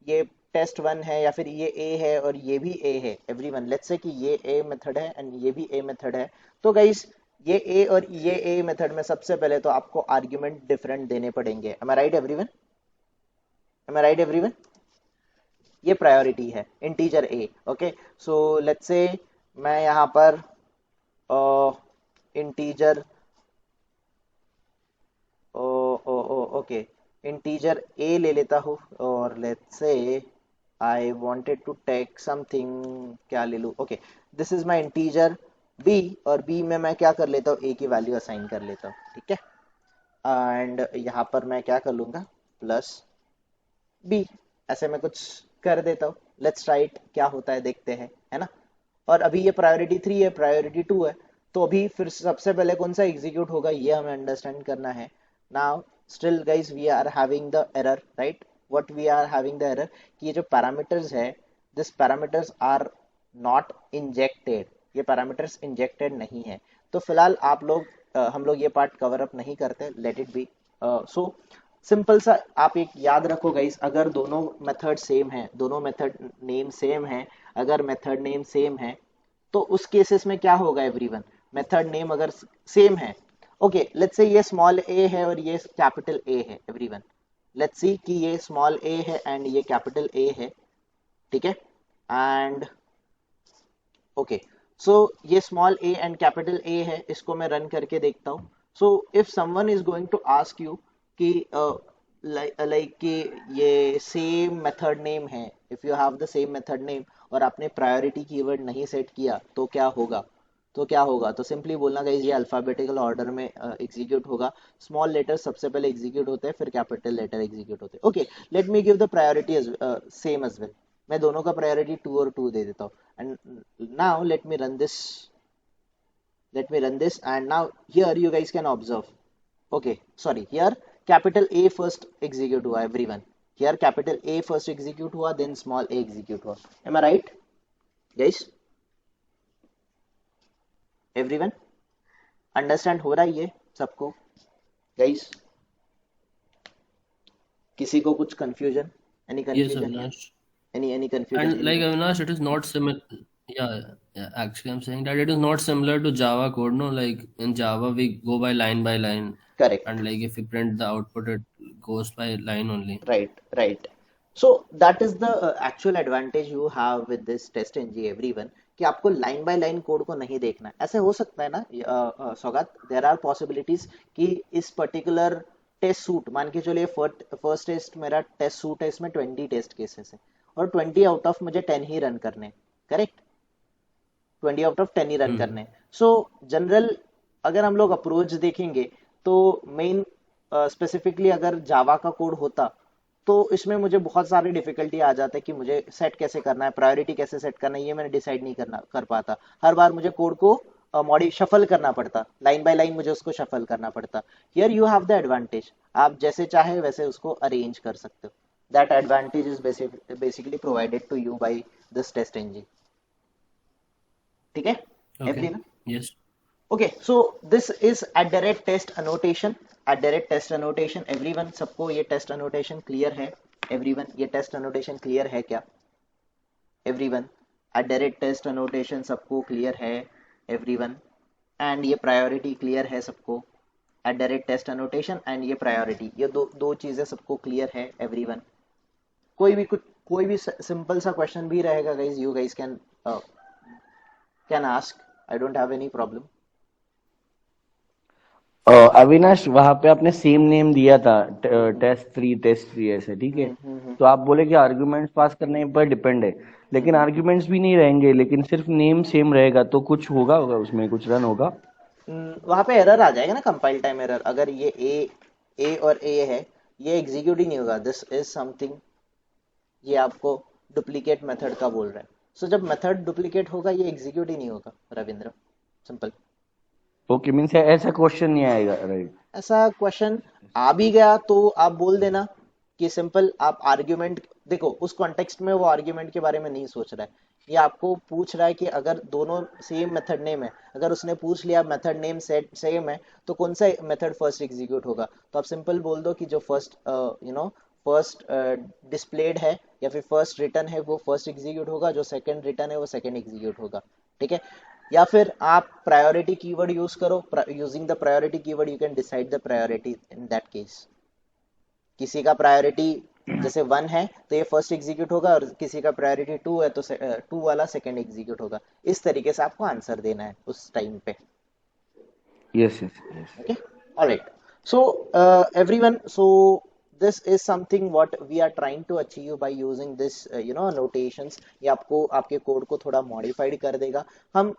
S1: ये टेस्ट 1 है या फिर ये ए है और ये भी ए है, एवरीवन लेट्स से कि ये ए मेथड है एंड ये भी ए मेथड है, तो गाइस ये ए और ये ए मेथड में सबसे पहले तो आपको आर्ग्यूमेंट डिफरेंट देने पड़ेंगे। M I right everyone? Am I right everyone? ये प्रायोरिटी है integer a. Okay, so let's से मैं यहाँ पर इंटीजर ओके इंटीजर ए ले लेता हूँ और let's say I wanted to take something, क्या ले लूँ? Okay, this is my integer B और बी में मैं क्या कर लेता हूँ, ए की वैल्यू असाइन कर लेता हूँ, ठीक है? एंड यहाँ पर मैं क्या कर लूँगा, प्लस बी, ऐसे मैं कुछ कर देता हूँ। लेट्स राइट क्या होता है देखते हैं, है ना? और अभी ये प्रायोरिटी 3 है, प्रायोरिटी 2 है, तो अभी फिर सबसे पहले कौन सा एग्जीक्यूट होगा ये हमें अंडरस्टैंड करना है। Now still guys we are having the error, right? What we are having the error कि ये जो पैरामीटर्स है, this parameters are not injected, ये पैरामीटर्स इंजेक्टेड नहीं है। तो फिलहाल हम लोग ये पार्ट कवर अप नहीं करते, let it be. So simple सा आप एक याद रखो गाइस, अगर दोनों मेथड सेम है, दोनों मेथड नेम सेम है, अगर मेथड नेम सेम है तो उस केसेस में क्या होगा एवरीवन? मेथड नेम अगर सेम है, ओके लेट्स से ये स्मॉल ए है और ये कैपिटल ए है एवरीवन, लेट्स सी कि ये स्मॉल ए है एंड ये कैपिटल ए है, ठीक है? एंड ओके, सो ये small A and capital A है, इसको मैं रन करके देखता हूँ। So if someone is going to ask you कि लाइक कि ये सेम मेथड नेम है, if you have the same method name और आपने प्रायोरिटी कीवर्ड नहीं सेट किया तो क्या होगा? तो सिंपली बोलना गाइस ये अल्फाबेटिकल ऑर्डर में एग्जीक्यूट होगा, स्मॉल लेटर सबसे पहले एग्जीक्यूट होते हैं फिर कैपिटल लेटर एग्जीक्यूट होते हैं। Okay, let me give the priority same as well, मैं दोनों का प्रायोरिटी 2 और 2 दे देता हूँ। And now let me run this and now here you guys can observe, okay sorry, here capital A first execute हुआ everyone, here capital A first execute हुआ then small A execute हुआ। Am I right guys? Everyone understand हो रहा है ये सबको गाइस? किसी को कुछ कंफ्यूजन, एनी
S3: Yes,
S1: confusion,
S3: Avinash.
S1: any confusion?
S3: And like Avinash, it is not similar. Yeah. Actually, I'm saying that it is not similar to Java code. No, like in Java, we go by line,
S1: Correct.
S3: and like if we print the output, it goes by line only.
S1: Right. So that is the actual advantage you have with this TestNG everyone, कि आपको line by line code को नहीं देखना है। ऐसे हो सकता है ना सौगात, देयर आर पॉसिबिलिटीज कि इस पर्टिकुलर टेस्ट सूट, मान के चलिए फर्स्ट टेस्ट मेरा टेस्ट सूट है, इसमें 20 टेस्ट केसेस है और 20 आउट ऑफ मुझे 10 ही रन करने, करेक्ट? 20 आउट ऑफ 10 ही रन करने। सो जनरल अगर हम लोग अप्रोच देखेंगे तो मेन स्पेसिफिकली अगर जावा का कोड होता तो इसमें मुझे बहुत सारी डिफिकल्टी आ जाता है कि मुझे सेट कैसे करना है, प्रायोरिटी कैसे सेट करना है, ये मैंने डिसाइड नहीं कर पाता। हर बार मुझे कोड को शफल करना पड़ता, लाइन बाय लाइन मुझे उसको शफल करना पड़ता। Here you have the advantage, आप जैसे चाहे वैसे उसको अरेंज कर सकते हो। That advantage is basically provided to you by this TestNG, ठीक है everyone?
S3: Yes.
S1: Okay, so this is @test annotation, @test annotation everyone, सबको ये टेस्ट annotation क्लियर है everyone? ये टेस्ट annotation क्लियर है क्या everyone? @test annotation सबको clear है everyone? एंड ये प्रायोरिटी क्लियर है सबको? @test annotation एंड ये प्रायोरिटी, ये दो चीजें सबको क्लियर है everyone? कोई भी सिंपल सा क्वेश्चन भी रहेगा guys, you guys can ask, I don't have any problem.
S7: Avinash, वहां पे आपने सेम नेम दिया था टेस्ट 3 ऐसे, ठीक है? तो आप बोले कि आर्ग्यूमेंट्स पास करने पर डिपेंड है, लेकिन आर्ग्यूमेंट्स भी नहीं रहेंगे, लेकिन सिर्फ नेम सेम रहेगा, तो कुछ होगा उसमें, कुछ रन होगा?
S1: वहां पे एरर आ जाएगा ना, कंपाइल टाइम एरर। अगर ये ए और ए है, ये एग्जीक्यूट ही नहीं होगा, दिस इज समथिंग, ये आपको डुप्लीकेट मेथड का बोल रहा है। सो जब मेथड डुप्लीकेट होगा ये एग्जीक्यूट ही नहीं होगा रविंद्र, सिंपल।
S7: ओके, मीन्स ऐसा क्वेश्चन नहीं आएगा, राइट?
S1: ऐसा क्वेश्चन आ भी गया तो आप बोल देना कि सिंपल आप आर्ग्यूमेंट देखो, उस कॉन्टेक्स्ट में वो आर्ग्यूमेंट के बारे में नहीं सोच रहा है, ये आपको पूछ रहा है कि अगर दोनों सेम मेथड नेम है, अगर उसने पूछ लिया मेथड नेम सेट सेम है तो कौन सा मेथड फर्स्ट एग्जीक्यूट होगा, तो आप सिंपल बोल दो कि जो फर्स्ट फर्स्ट डिस्प्लेड है या फिर फर्स्ट रिटर्न है वो फर्स्ट एग्जीक्यूट होगा, जो सेकंड रिटर्न है वो सेकंड एग्जीक्यूट होगा, ठीक है। या फिर आप प्रायोरिटी कीवर्ड यूज करो, using the priority keyword you can decide the priority in that case. किसी का प्रायोरिटी जैसे 1 है तो ये फर्स्ट एग्जीक्यूट होगा, और किसी का प्रायोरिटी 2 है तो 2 वाला सेकंड एग्जीक्यूट होगा। इस तरीके से आपको आंसर देना है उस टाइम पे।
S7: Yes yes yes.
S1: Okay, all right. So, everyone, so this is something what we are trying to achieve by using this, notations. ये आपको आपके कोड को थोड़ा modified कर देगा। हम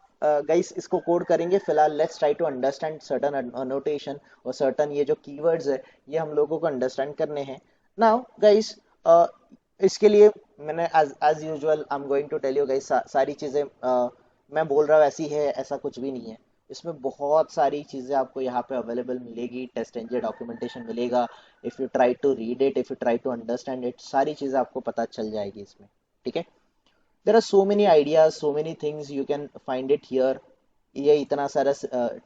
S1: guys इसको कोड करेंगे फिलहाल। Let's try to understand certain annotation और certain ये जो keywords है ये हम लोगों को understand करने हैं। Now, guys, इसके लिए मैंने as usual I'm going to tell you guys सारी चीज़ें मैं बोल रहा हूँ ऐसी है, ऐसा कुछ भी नहीं है। इसमें बहुत सारी चीज़ें आपको यहाँ पे अवेलेबल मिलेगी, टेस्ट एनजे डॉक्यूमेंटेशन मिलेगा। If you try to read it, if you try to understand it, सारी चीज़ें आपको पता चल जाएगी इसमें, ठीक है। There are so many ideas, so many things you can find it here. ये इतना सारा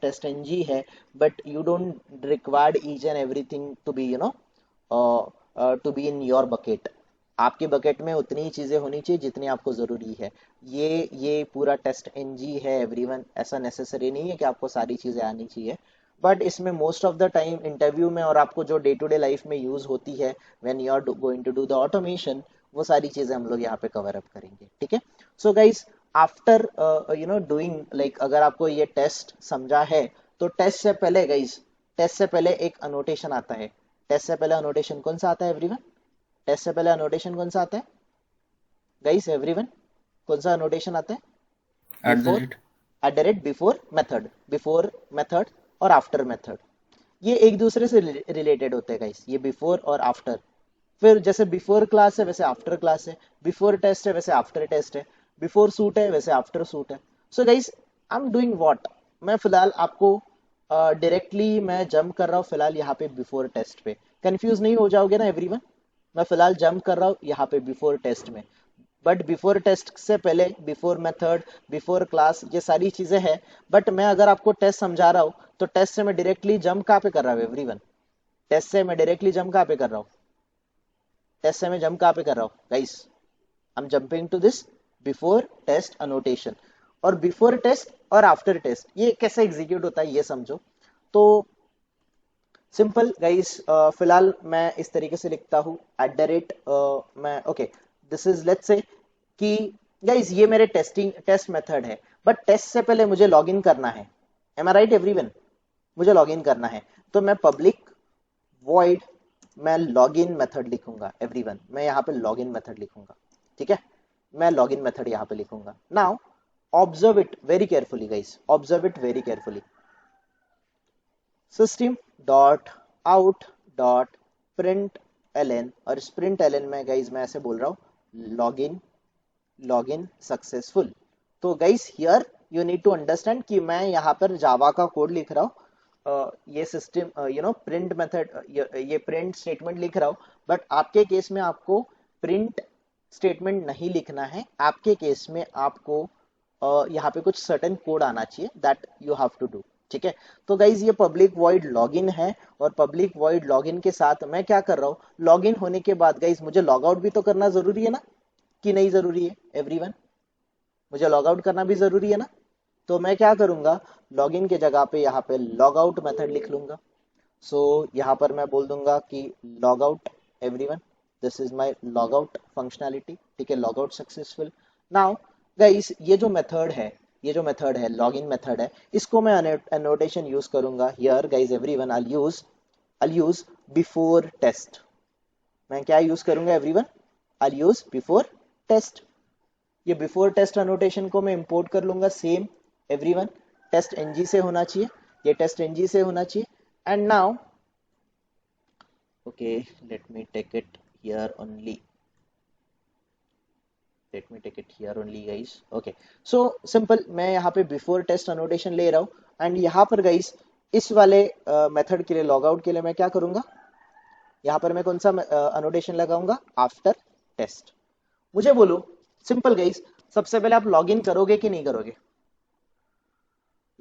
S1: टेस्ट एनजी है, but you don't required each and everything to be to be in your bucket. आपके बकेट में उतनी ही चीज़ें होनी चाहिए जितनी आपको ज़रूरी है। ये पूरा टेस्ट एनजी है एवरीवन, ऐसा नेसेसरी नहीं है कि आपको सारी चीज़ें आनी चाहिए, बट इसमें most of the time interview में और आपको जो डे टू डे लाइफ में यूज़ होती है when you are going to do the automation, वो सारी चीज़ें हम लोग यहाँ पे कवर अप करेंगे, ठीक है। So guys, after doing like, अगर आपको ये टेस्ट समझा है तो टेस्ट से पहले गाइज, टेस्ट से पहले एक अनोटेशन आता है। टेस्ट से पहले अनोटेशन कौन सा आता है एवरीवन? टेस्ट से पहले अनोटेशन कौन सा आता है गाइस एवरीवन? कौन सा अनोटेशन आता है?
S3: At the
S1: before,
S3: rate.
S1: Eight the rate, before method और आफ्टर मेथड, ये एक दूसरे से रिलेटेड होते हैं गाइस, ये बिफोर और आफ्टर। फिर जैसे बिफोर क्लास है वैसे आफ्टर क्लास है, बिफोर टेस्ट है वैसे आफ्टर टेस्ट है, बिफोर सूट है वैसे आफ्टर सूट है। So guys, I am doing what, मैं फिलहाल आपको डायरेक्टली मैं जंप कर रहा हूँ फिलहाल यहाँ पे बिफोर टेस्ट पे। कंफ्यूज नहीं हो जाओगे ना एवरीवन? मैं फिलहाल जंप कर रहा हूँ यहाँ पे बिफोर टेस्ट में, बट बिफोर टेस्ट से पहले बिफोर मेथड, बिफोर क्लास, ये सारी चीजें हैं। बट मैं अगर आपको टेस्ट समझा रहा हूँ तो टेस्ट से मैं डायरेक्टली जंप कहाँ पे कर रहा हूँ एवरीवन? टेस्ट से मैं डायरेक्टली जंप कहाँ पे कर रहा हूँ? टेस्ट से मैं जंप कहाँ पे कर रहा हूँ guys? I am jumping to this before test annotation. और बिफोर टेस्ट और आफ्टर टेस्ट ये कैसे एग्जीक्यूट होता है ये समझो। तो सिंपल गाइस, फिलहाल मैं इस तरीके से लिखता हूँ एट द रेट, मैं okay, this is let's say कि गाइस ये मेरे टेस्ट मेथड है, बट टेस्ट से पहले मुझे लॉगिन करना है। Am I right everyone? मुझे लॉगिन करना है तो मैं पब्लिक वॉइड मैं लॉगिन मेथड लिखूंगा एवरीवन। मैं यहाँ पे लॉगिन मेथड लिखूंगा, ठीक है। मैं लॉगिन मेथड यहाँ पे लिखूंगा। Now observe it very carefully guys, observe it very carefully. System dot out dot print L, और इस प्रिंट एल में गाइज मैं ऐसे बोल रहा हूँ लॉगिन सक्सेसफुल। तो guys here you need to understand कि मैं यहाँ पर जावा का कोड लिख रहा हूँ, ये सिस्टम प्रिंट मेथड, ये प्रिंट स्टेटमेंट लिख रहा हूँ, बट आपके केस में आपको प्रिंट स्टेटमेंट नहीं लिखना है। आपके केस में आपको यहाँ पे कुछ सर्टेन कोड आना चाहिए, that you have to do, ठीक है। तो गाइज ये पब्लिक वॉइड लॉगिन है, और पब्लिक वॉइड लॉगिन के साथ मैं क्या कर रहा हूँ, लॉगिन होने के बाद गाइज मुझे लॉग आउट भी तो करना जरूरी है ना, कि नहीं जरूरी है एवरीवन? मुझे लॉग आउट करना भी जरूरी है ना। तो मैं क्या करूंगा, लॉगिन के जगह पे यहाँ पे लॉग आउट मेथड लिख लूंगा। सो यहाँ पर मैं बोल दूंगा कि log out everyone, this is my log out functionality, ठीक है, log out successful. Now guys ये जो मेथड है, ये जो मेथड है लॉगिन मेथड है, इसको मैं एनोटेशन यूज करूंगा here guys everyone. I use before test. मैं क्या यूज करूंगा everyone? I use before test. ये बिफोर टेस्ट अनोटेशन को मैं इंपोर्ट कर लूंगा सेम एवरीवन, टेस्ट एनजी से होना चाहिए, ये टेस्ट एनजी से होना चाहिए। And now okay, let me take it here only let me take it here only guys. Okay, so simple, मैं यहाँ पे बिफोर टेस्ट अनोटेशन ले रहा हूँ एंड यहाँ पर गाइस इस वाले मेथड के लिए, लॉग आउट के लिए मैं क्या करूंगा, यहाँ पर मैं कौन सा अनोटेशन लगाऊंगा, आफ्टर टेस्ट। मुझे बोलो सिंपल गाइस, सबसे पहले आप लॉगिन करोगे कि नहीं करोगे,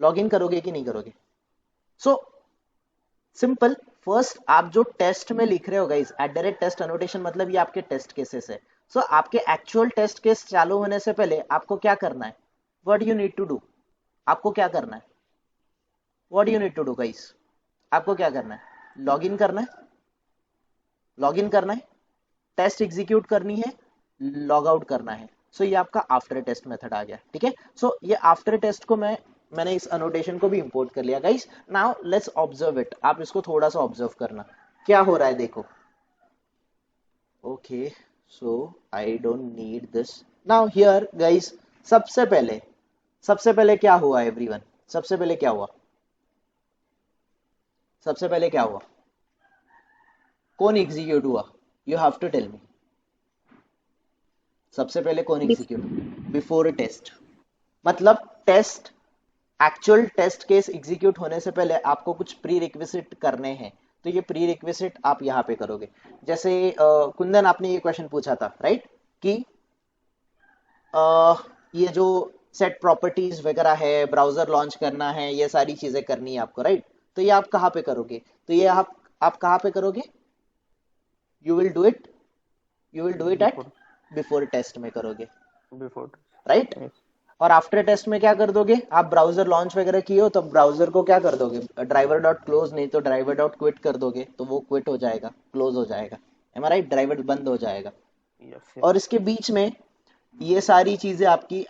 S1: लॉगिन करोगे कि नहीं करोगे? सो सिंपल, फर्स्ट आप जो टेस्ट में लिख रहे हो गाइस, @टेस्ट अनोटेशन, मतलब ये आपके टेस्ट केसेस है। सो आपके एक्चुअल टेस्ट केस चालू होने से पहले आपको क्या करना है, what you need to do, आपको क्या करना है, what you need to do guys, आपको क्या करना है, लॉगिन करना है, लॉगिन करना है, टेस्ट एग्जीक्यूट करनी है, लॉग आउट करना है। सो ये आपका आफ्टर टेस्ट मेथड आ गया, ठीक है। सो ये आफ्टर टेस्ट को मैंने इस अनोटेशन को भी इंपोर्ट कर लिया guys. Now let's observe it, आप इसको थोड़ा सा ऑब्जर्व करना क्या हो रहा है, देखो। Okay, so I don't need this now here guys. सबसे पहले क्या हुआ एवरीवन, सबसे पहले क्या हुआ, सबसे पहले क्या हुआ, कौन एग्जीक्यूट हुआ, you have to tell me. सबसे पहले कौन एग्जीक्यूट, बिफोर टेस्ट, मतलब test, actual test case execute होने से पहले आपको कुछ प्री रिक्विजिट करने हैं, तो ये प्री रिक्विजिट आप यहाँ पे करोगे। जैसे कुंदन आपने ये क्वेश्चन पूछा था राइट, कि ये जो सेट प्रॉपर्टीज वगैरह है, ब्राउजर लॉन्च करना है, ये सारी चीजें करनी है आपको राइट। तो ये आप कहाँ पे करोगे, तो ये आप कहाँ पे करोगे, you will do it at before test में करोगे,
S4: बिफोर
S1: राइट। और आफ्टर टेस्ट में क्या कर दोगे, आप ब्राउजर लॉन्च वगैरह किए हो तो ब्राउजर को क्या कर दोगे, ड्राइवर डॉट क्लोज, नहीं तो ड्राइवर डॉट क्विट कर दोगे, तो वो क्विट हो जाएगा, क्लोज हो जाएगा, एम आई राइट, ड्राइवर बंद हो जाएगा। और इसके बीच में ये सारी चीजें आपकी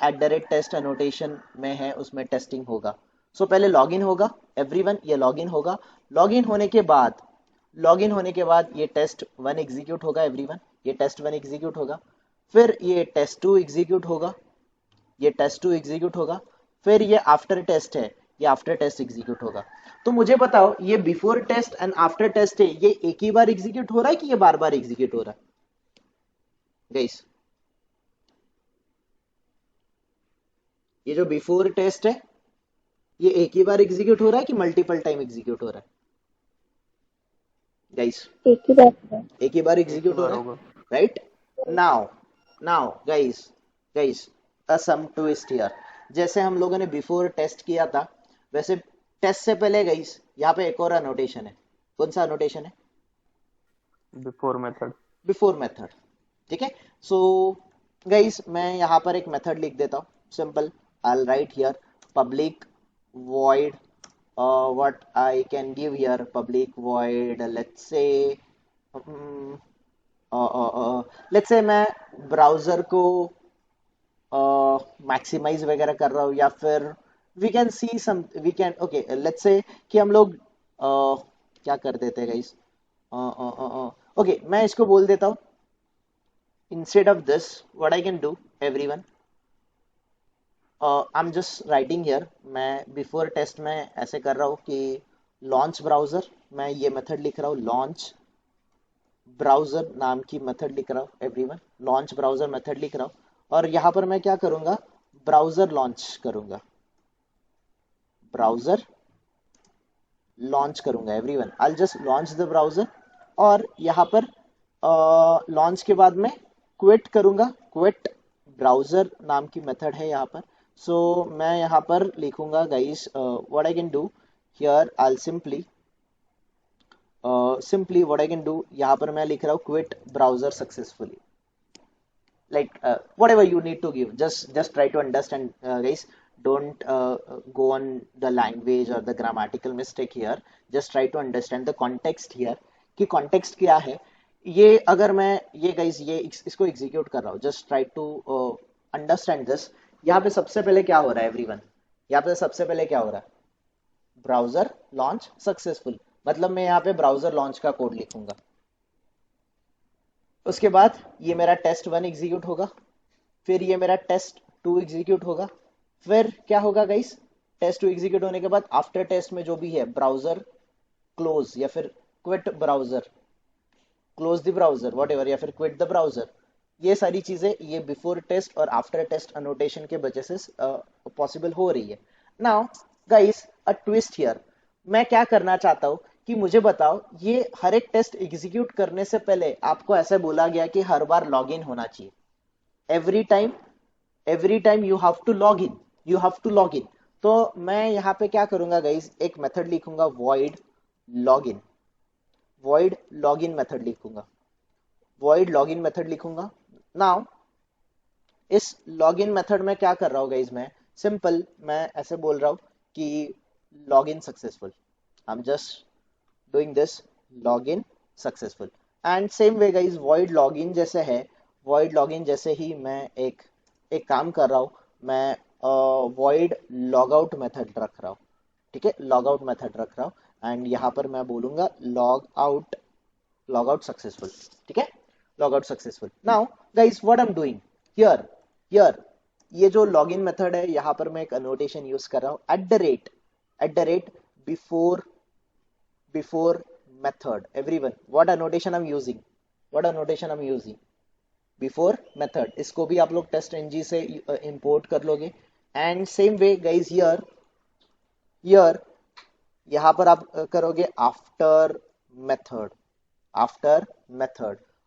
S1: @टेस्ट अनोटेशन में है, उसमें टेस्टिंग होगा। सो पहले लॉगिन होगा एवरीवन, ये लॉगिन होगा, लॉगिन होने के बाद ये टेस्ट 1 एग्जीक्यूट होगा एवरीवन, ये टेस्ट 1 एग्जीक्यूट होगा, फिर ये टेस्ट 2 एग्जीक्यूट होगा, ये टेस्ट 2 एग्जीक्यूट होगा, फिर ये आफ्टर टेस्ट है, ये आफ्टर टेस्ट एग्जीक्यूट होगा। तो मुझे बताओ ये before test and after test है, ये एक ही बार एग्जीक्यूट हो रहा है कि ये बार बार एग्जीक्यूट हो रहा है गाइस? ये जो बिफोर टेस्ट है ये एक ही बार एग्जीक्यूट हो रहा है कि मल्टीपल टाइम एग्जीक्यूट हो रहा है गाइस?
S2: एक ही बात है।
S1: एक ही बार एग्जीक्यूट हो रहा है right. Now guys some twist here, जैसे हम लोगों ने बिफोर टेस्ट किया था, वैसे टेस्ट से पहले गाइस यहाँ पे एक और अनोटेशन है, कौन सा अनोटेशन है,
S4: बिफोर मेथड,
S1: बिफोर मेथड, ठीक है। सो गाइस मैं यहाँ पर एक मेथड लिख देता हूँ, simple, I will write here public void what I can give here, public void, let's say मैं ब्राउजर को मैक्सिमाइज वगैरह कर रहा हूँ, या फिर वी कैन ओके लेट्स से कि हम लोग क्या कर देते हैं गाइस, ओके मैं इसको बोल देता हूँ, instead of this what I can do everyone, I am just writing here, मैं बिफोर टेस्ट में ऐसे कर रहा हूँ कि लॉन्च ब्राउजर, मैं ये मेथड लिख रहा हूँ, लॉन्च ब्राउजर नाम की मेथड लिख रहा हूँ एवरीवन, लॉन्च ब्राउजर मेथड लिख रहा हूँ, और यहाँ पर मैं क्या करूँगा, ब्राउजर लॉन्च करूँगा, ब्राउजर लॉन्च करूँगा everyone, I will just launch the browser, और यहाँ पर लॉन्च के बाद में क्विट करूँगा, क्विट ब्राउजर नाम की मेथड है यहाँ पर। सो मैं यहाँ पर लिखूंगा guys, what I can do here, I will simply what I can do, यहाँ पर मैं लिख रहा हूँ quit browser successfully, like whatever you need to give, just try to understand guys, don't go on the language or the grammatical mistake here, just try to understand the context here, कि context क्या है। ये अगर मैं ये guys ये इसको execute कर रहा हूँ, just try to understand this. यहाँ पे सबसे पहले क्या हो रहा है एवरीवन, यहाँ पे सबसे पहले क्या हो रहा है, ब्राउजर लॉन्च सक्सेसफुल, मतलब मैं यहाँ पे ब्राउजर लॉन्च का कोड लिखूंगा, उसके बाद ये मेरा टेस्ट 1 एग्जीक्यूट होगा, फिर ये मेरा टेस्ट 2 एग्जीक्यूट होगा, फिर क्या होगा गाइस, टेस्ट 2 एग्जीक्यूट होने के बाद आफ्टर टेस्ट में जो भी है ब्राउजर क्लोज या फिर quit browser, close the browser whatever, या फिर क्विट द ब्राउजर, ये सारी चीजें ये बिफोर टेस्ट और आफ्टर टेस्ट अनोटेशन के वजह से पॉसिबल हो रही है। Now guys a twist here, मैं क्या करना चाहता हूँ कि मुझे बताओ, ये हर एक टेस्ट एग्जीक्यूट करने से पहले आपको ऐसे बोला गया कि हर बार लॉग इन होना चाहिए। Every time you have to log in, you have to log in. तो मैं यहाँ पे क्या करूंगा गाइस, एक मेथड लिखूंगा void login, void login method लिखूंगा, void login मेथड लिखूंगा। नाउ इस लॉगिन मेथड में क्या कर रहा हूँ गाइस, मैं सिंपल मैं ऐसे बोल रहा हूँ कि login successful, I am just doing this login successful. And same way guys void login जैसे है, void login जैसे ही मैं एक काम कर रहा हूँ, मैं void logout मेथड रख रहा हूँ, ठीक है, लॉगआउट मेथड रख रहा हूँ। एंड यहाँ पर मैं बोलूंगा लॉगआउट सक्सेसफुल, ठीक है, logout successful. Now guys what I am doing here, ये जो लॉगिन मेथड है यहाँ पर मैं एक अनोटेशन यूज कर रहा हूँ, at the rate before method. Everyone what annotation I am using, before method. इसको भी आप लोग टेस्ट एनजी से इंपोर्ट कर लोगे। And same way guys here यहाँ पर आप करोगे आफ्टर मेथड,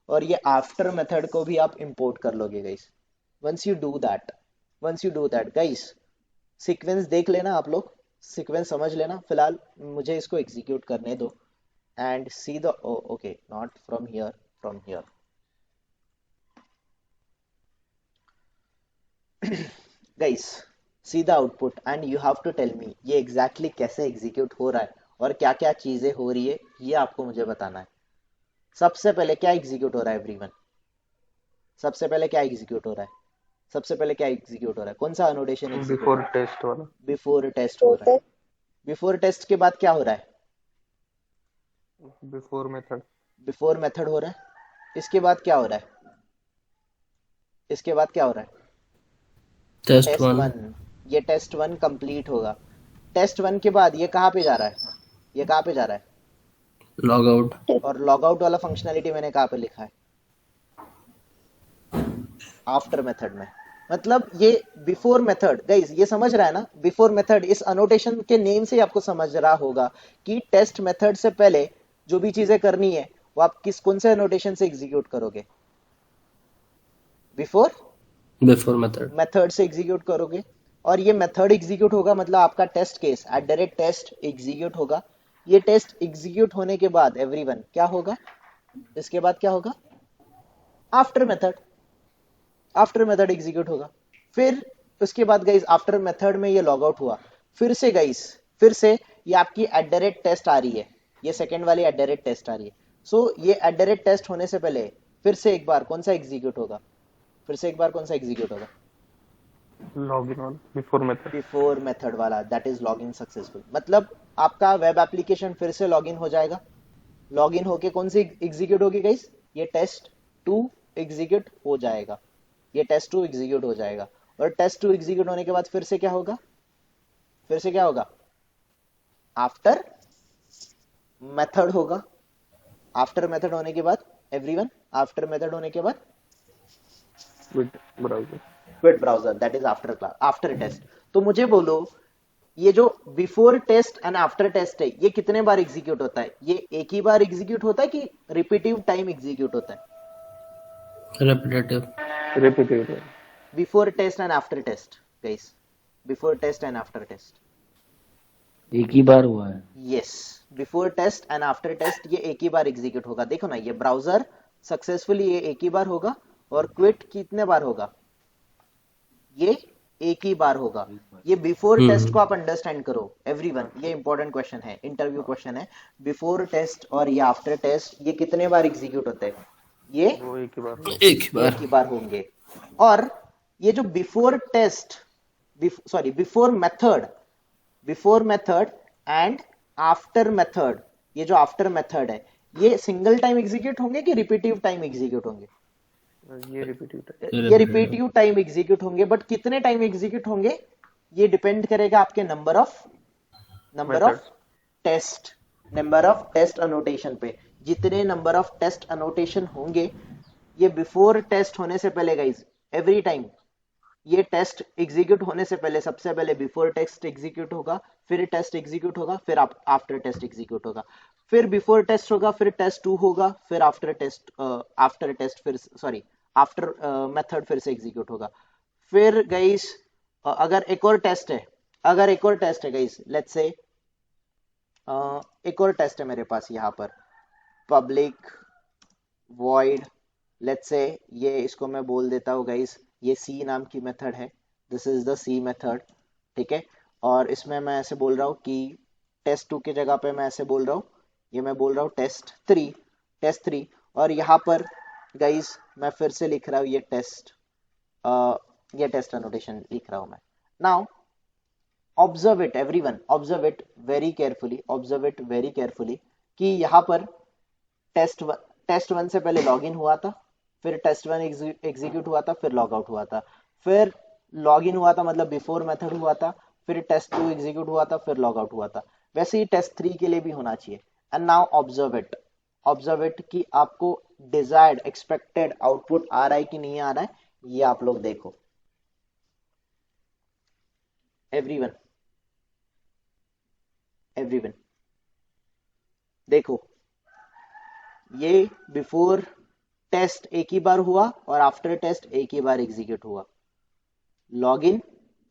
S1: और ये आफ्टर मेथड को भी आप इंपोर्ट कर लोगे guys. once you do that guys, sequence देख लेना आप लोग, सीक्वेंस समझ लेना। फिलहाल मुझे इसको एग्जीक्यूट करने दो and see the okay, not from here guys, see the output and you have to tell me ये एग्जैक्टली कैसे एग्जीक्यूट हो रहा है और क्या क्या चीजें हो रही है, ये आपको मुझे बताना है। सबसे पहले क्या एग्जीक्यूट हो रहा है एवरीवन, सबसे पहले क्या एग्जीक्यूट हो रहा है, कौन सा अनोटेशन एग्जीक्यूट?
S4: बिफोर टेस्ट वाला।
S1: बिफोर टेस्ट हो रहा है। बिफोर टेस्ट के बाद क्या हो रहा है?
S4: बिफोर
S1: मेथड हो रहा है। इसके बाद क्या हो रहा है?
S3: Test one.
S1: ये टेस्ट वन कंप्लीट होगा। टेस्ट वन के बाद ये कहाँ पे जा रहा है?
S3: Log out.
S1: और लॉग आउट वाला फंक्शनैलिटी मैंने कहाँ पे लिखा है? आफ्टर मेथड में। मतलब ये बिफोर मेथड गाइस, ये समझ रहा है ना, बिफोर मेथड इस अनोटेशन के नेम से आपको समझ रहा होगा कि टेस्ट मेथड से पहले जो भी चीजें करनी है वो आप कौन से अनोटेशन से एग्जीक्यूट करोगे? बिफोर मेथड से एग्जीक्यूट करोगे। और ये मेथड एग्जीक्यूट होगा मतलब आपका टेस्ट केस @test एग्जीक्यूट होगा। ये टेस्ट एग्जीक्यूट होने के बाद एवरीवन क्या होगा? इसके बाद क्या होगा? आफ्टर मेथड एग्जीक्यूट होगा। फिर उसके बाद गाइस आफ्टर मेथड में ये लॉग आउट हुआ, फिर से ये आपकी @test आ रही है, ये सेकंड वाली @test आ रही है। सो ये @test होने से पहले फिर से एक बार कौन सा एग्जीक्यूट होगा?
S4: लॉगिन वाला,
S1: बिफोर मेथड वाला, दैट इज लॉगिन सक्सेसफुल। मतलब आपका वेब एप्लीकेशन फिर से लॉगिन हो जाएगा। लॉगिन होके कौन सी एग्जीक्यूट होगी गाइस? ये टेस्ट 2 एग्जीक्यूट हो जाएगा। और टेस्ट 2 एग्जीक्यूट होने के बाद फिर से क्या होगा? आफ्टर मेथड होगा। आफ्टर मेथड होने के बाद everyone, quit browser, that is after test. तो मुझे बोलो ये जो before test and after test है ये कितने बार एग्जीक्यूट होता है? ये एक ही बार एग्जीक्यूट होता है कि रिपीटिव टाइम एग्जीक्यूट होता है?
S4: Repetitive.
S1: Before test and after test guys, before test and after test
S7: एक ही बार हुआ है।
S1: Yes, before test and after test ये एक ही बार एग्जीक्यूट होगा। देखो ना, ये ब्राउजर सक्सेसफुली ये एक ही बार होगा और क्विट कितने बार होगा? ये एक ही बार होगा। ये बिफोर टेस्ट को आप अंडरस्टैंड करो एवरीवन, ये इंपॉर्टेंट क्वेश्चन है, इंटरव्यू क्वेश्चन है। बिफोर टेस्ट और ये आफ्टर टेस्ट ये कितने बार एग्जीक्यूट होते हैं? ये
S4: एक
S1: ही बार होंगे। और ये जो before method and after method, ये जो आफ्टर मेथड है ये सिंगल टाइम एग्जीक्यूट होंगे कि रिपीटिव टाइम एग्जीक्यूट होंगे?
S4: ये
S1: रिपीटिव टाइम एग्जीक्यूट होंगे। बट कितने टाइम एग्जीक्यूट होंगे ये डिपेंड करेगा आपके नंबर ऑफ टेस्ट अनोटेशन पे। जितने नंबर ऑफ टेस्ट अनोटेशन होंगे ये बिफोर टेस्ट होने से पहले गाइज, एवरी टाइम ये टेस्ट एग्जीक्यूट होने से पहले सबसे पहले बिफोर टेस्ट एग्जीक्यूट होगा, फिर टेस्ट एग्जीक्यूट होगा, फिर आफ्टर टेस्ट एग्जीक्यूट होगा, फिर बिफोर टेस्ट होगा, फिर टेस्ट 2 होगा, फिर आफ्टर टेस्ट फिर सॉरी आफ्टर मेथड फिर से एग्जीक्यूट होगा। फिर गाइस अगर एक और टेस्ट है गाइस, लेट्स से एक और टेस्ट है मेरे पास यहाँ पर, पब्लिक वॉइड, लेट्स से ये इसको मैं बोल देता हूँ गाइस, ये सी नाम की मेथड है, this is the C method, ठीक है। और इसमें मैं ऐसे बोल रहा हूँ कि टेस्ट 2 की जगह पे मैं ऐसे बोल रहा हूँ, ये मैं बोल रहा हूँ टेस्ट 3, और यहाँ पर गाइस मैं फिर से लिख रहा हूँ ये टेस्ट एनोटेशन लिख रहा हूँ मैं। Now observe it everyone, observe it very carefully कि यहाँ पर टेस्ट 1 से पहले लॉगिन हुआ था, फिर टेस्ट 1 एग्जीक्यूट हुआ था, फिर लॉग आउट हुआ था, फिर लॉगिन हुआ था मतलब बिफोर मेथड हुआ था, फिर टेस्ट 2 एग्जीक्यूट हुआ था, फिर लॉग आउट हुआ था। वैसे ही टेस्ट 3 के लिए भी होना चाहिए। एंड नाउ ऑब्जर्व इट कि आपको डिजायर्ड एक्सपेक्टेड आउटपुट आ रहा है कि नहीं आ रहा है, ये आप लोग देखो एवरीवन देखो, ये बिफोर टेस्ट एक ही बार हुआ और आफ्टर टेस्ट एक ही बार एग्जीक्यूट हुआ। लॉगिन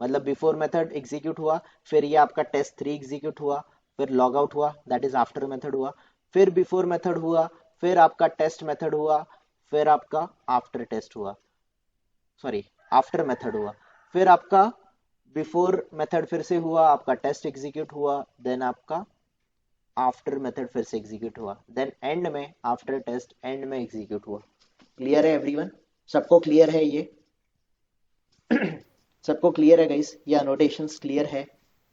S1: मतलब बिफोर मेथड एग्जीक्यूट हुआ, फिर ये आपका टेस्ट 3 एग्जीक्यूट हुआ, फिर लॉग आउट हुआ, दैट इज आफ्टर मेथड हुआ, फिर बिफोर मेथड हुआ, फिर आपका टेस्ट मेथड हुआ, फिर आपका आफ्टर मेथड हुआ, फिर आपका बिफोर मेथड फिर से हुआ, आपका टेस्ट एग्जीक्यूट हुआ, देन आपका आफ्टर मेथड फिर से एग्जीक्यूट हुआ, देन एंड में आफ्टर टेस्ट एंड में एग्जीक्यूट हुआ। क्लियर है एवरीवन? सबको क्लियर है ये? सबको क्लियर है गाइस? ये अनोटेशंस क्लियर है?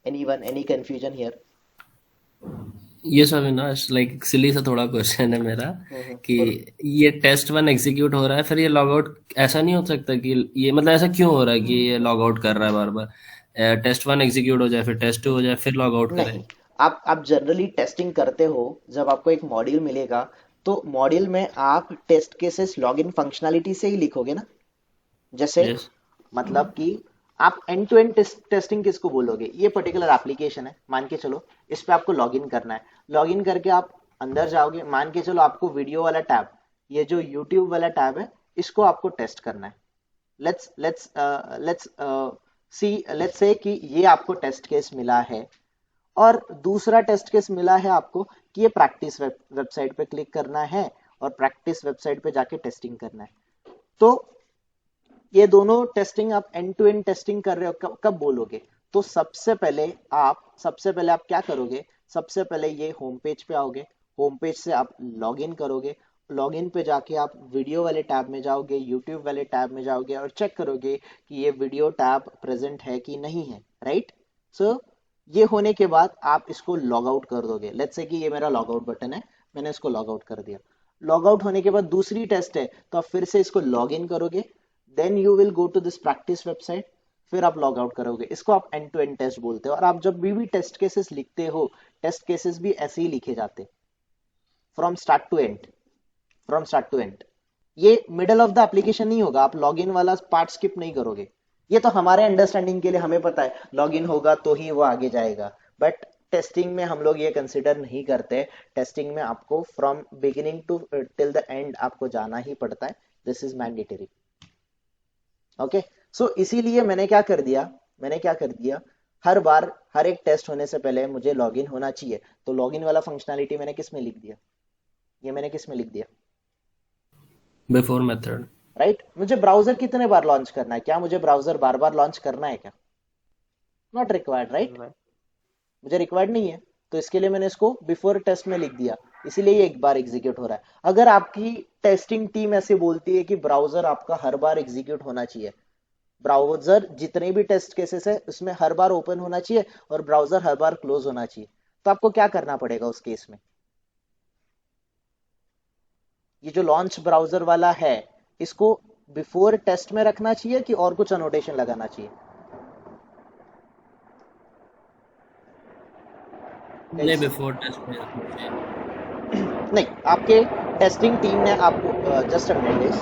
S1: Anyone any confusion here?
S3: Yes Avinash, like silly सा थोड़ा क्वेश्चन है मेरा कि ये टेस्ट 1 एग्जीक्यूट हो रहा है, फिर ये लॉग आउट, ऐसा नहीं हो सकता कि ये मतलब ऐसा क्यों हो रहा है कि ये लॉग आउट कर रहा है बार बार? टेस्ट 1 एग्जीक्यूट हो जाए, फिर टेस्ट 2 हो जाए, फिर लॉग आउट करे?
S1: नहीं, आप जनरली टेस्टिंग करते हो, जब आपको एक मॉड्यूल मिलेगा तो मॉड्यूल में आप टेस्ट केसेस लॉगिन फंक्शनैलिटी से ही लिखोगे ना। जैसे
S3: यस
S1: मतलब कि आप एंड टू एंड टेस्टिंग किसको बोलोगे? ये पर्टिकुलर एप्लीकेशन है, मान के चलो इस पे आपको लॉगिन करना है, लॉगिन करके आप अंदर जाओगे, मान के चलो आपको वीडियो वाला टैब, ये जो यूट्यूब वाला टैब है, इसको आपको टेस्ट करना है। लेट्स से कि ये आपको टेस्ट केस मिला है, और दूसरा टेस्ट केस मिला है आपको कि ये प्रैक्टिस वेबसाइट पे क्लिक करना है और प्रैक्टिस वेबसाइट पे जाके टेस्टिंग करना है। तो ये दोनों टेस्टिंग आप एंड टू एंड टेस्टिंग कर रहे हो, कब बोलोगे? तो सबसे पहले आप क्या करोगे? सबसे पहले ये होम पेज पे आओगे, होम पेज से आप लॉगिन करोगे, लॉगिन पे जाके आप वीडियो वाले टैब में जाओगे, यूट्यूब वाले टैब में जाओगे और चेक करोगे कि ये वीडियो टैब प्रेजेंट है कि नहीं है, राइट? सो ये होने के बाद आप इसको लॉग आउट कर दोगे। लेट्स से कि ये मेरा लॉग आउट बटन है, मैंने इसको लॉग आउट कर दिया। लॉग आउट होने के बाद दूसरी टेस्ट है, तो आप फिर से इसको लॉग इन करोगे, then you will go to this practice website, फिर आप लॉग आउट करोगे। इसको आप एंड टू एंड टेस्ट बोलते हो। और आप जब भी टेस्ट केसेस लिखते हो, टेस्ट केसेस भी ऐसे ही लिखे जाते, फ्रॉम स्टार्ट टू एंड। ये मिडल ऑफ द एप्लीकेशन नहीं होगा, आप लॉग इन वाला पार्ट स्किप नहीं करोगे। ये तो हमारे अंडरस्टैंडिंग के लिए हमें पता है लॉगिन होगा तो ही वो आगे जाएगा, बट टेस्टिंग में हम लोग ये कंसिडर नहीं करते। टेस्टिंग में आपको from beginning to till the end आपको जाना ही पड़ता है, this is mandatory. Okay, so इसीलिए मैंने क्या कर दिया, हर बार हर एक टेस्ट होने से पहले मुझे लॉगिन होना चाहिए। तो लॉगिन वाला फंक्शनैलिटी मैंने किस में लिख दिया?
S3: Before method,
S1: right? मुझे ब्राउजर कितने बार लॉन्च करना है? क्या मुझे ब्राउजर बार बार लॉन्च करना है क्या? Not required, right? मुझे रिक्वायर्ड नहीं है, तो इसके लिए मैंने इसको बिफोर टेस्ट में लिख दिया, इसीलिए ये एक बार एग्जीक्यूट हो रहा है। अगर आपकी टेस्टिंग टीम ऐसे बोलती है कि ब्राउजर आपका हर बार एग्जीक्यूट होना चाहिए, ब्राउजर जितने भी टेस्ट केसेस है उसमें हर बार ओपन होना चाहिए और ब्राउजर हर बार क्लोज होना चाहिए, तो आपको क्या करना पड़ेगा उस केस में? ये जो लॉन्च ब्राउजर वाला है, इसको बिफोर टेस्ट में रखना चाहिए कि और कुछ अनोटेशन लगाना चाहिए?
S3: नहीं बिफोर टेस्ट में रखना चाहिए।
S1: नहीं, आपके टेस्टिंग टीम ने आपको जस्ट अ मिनट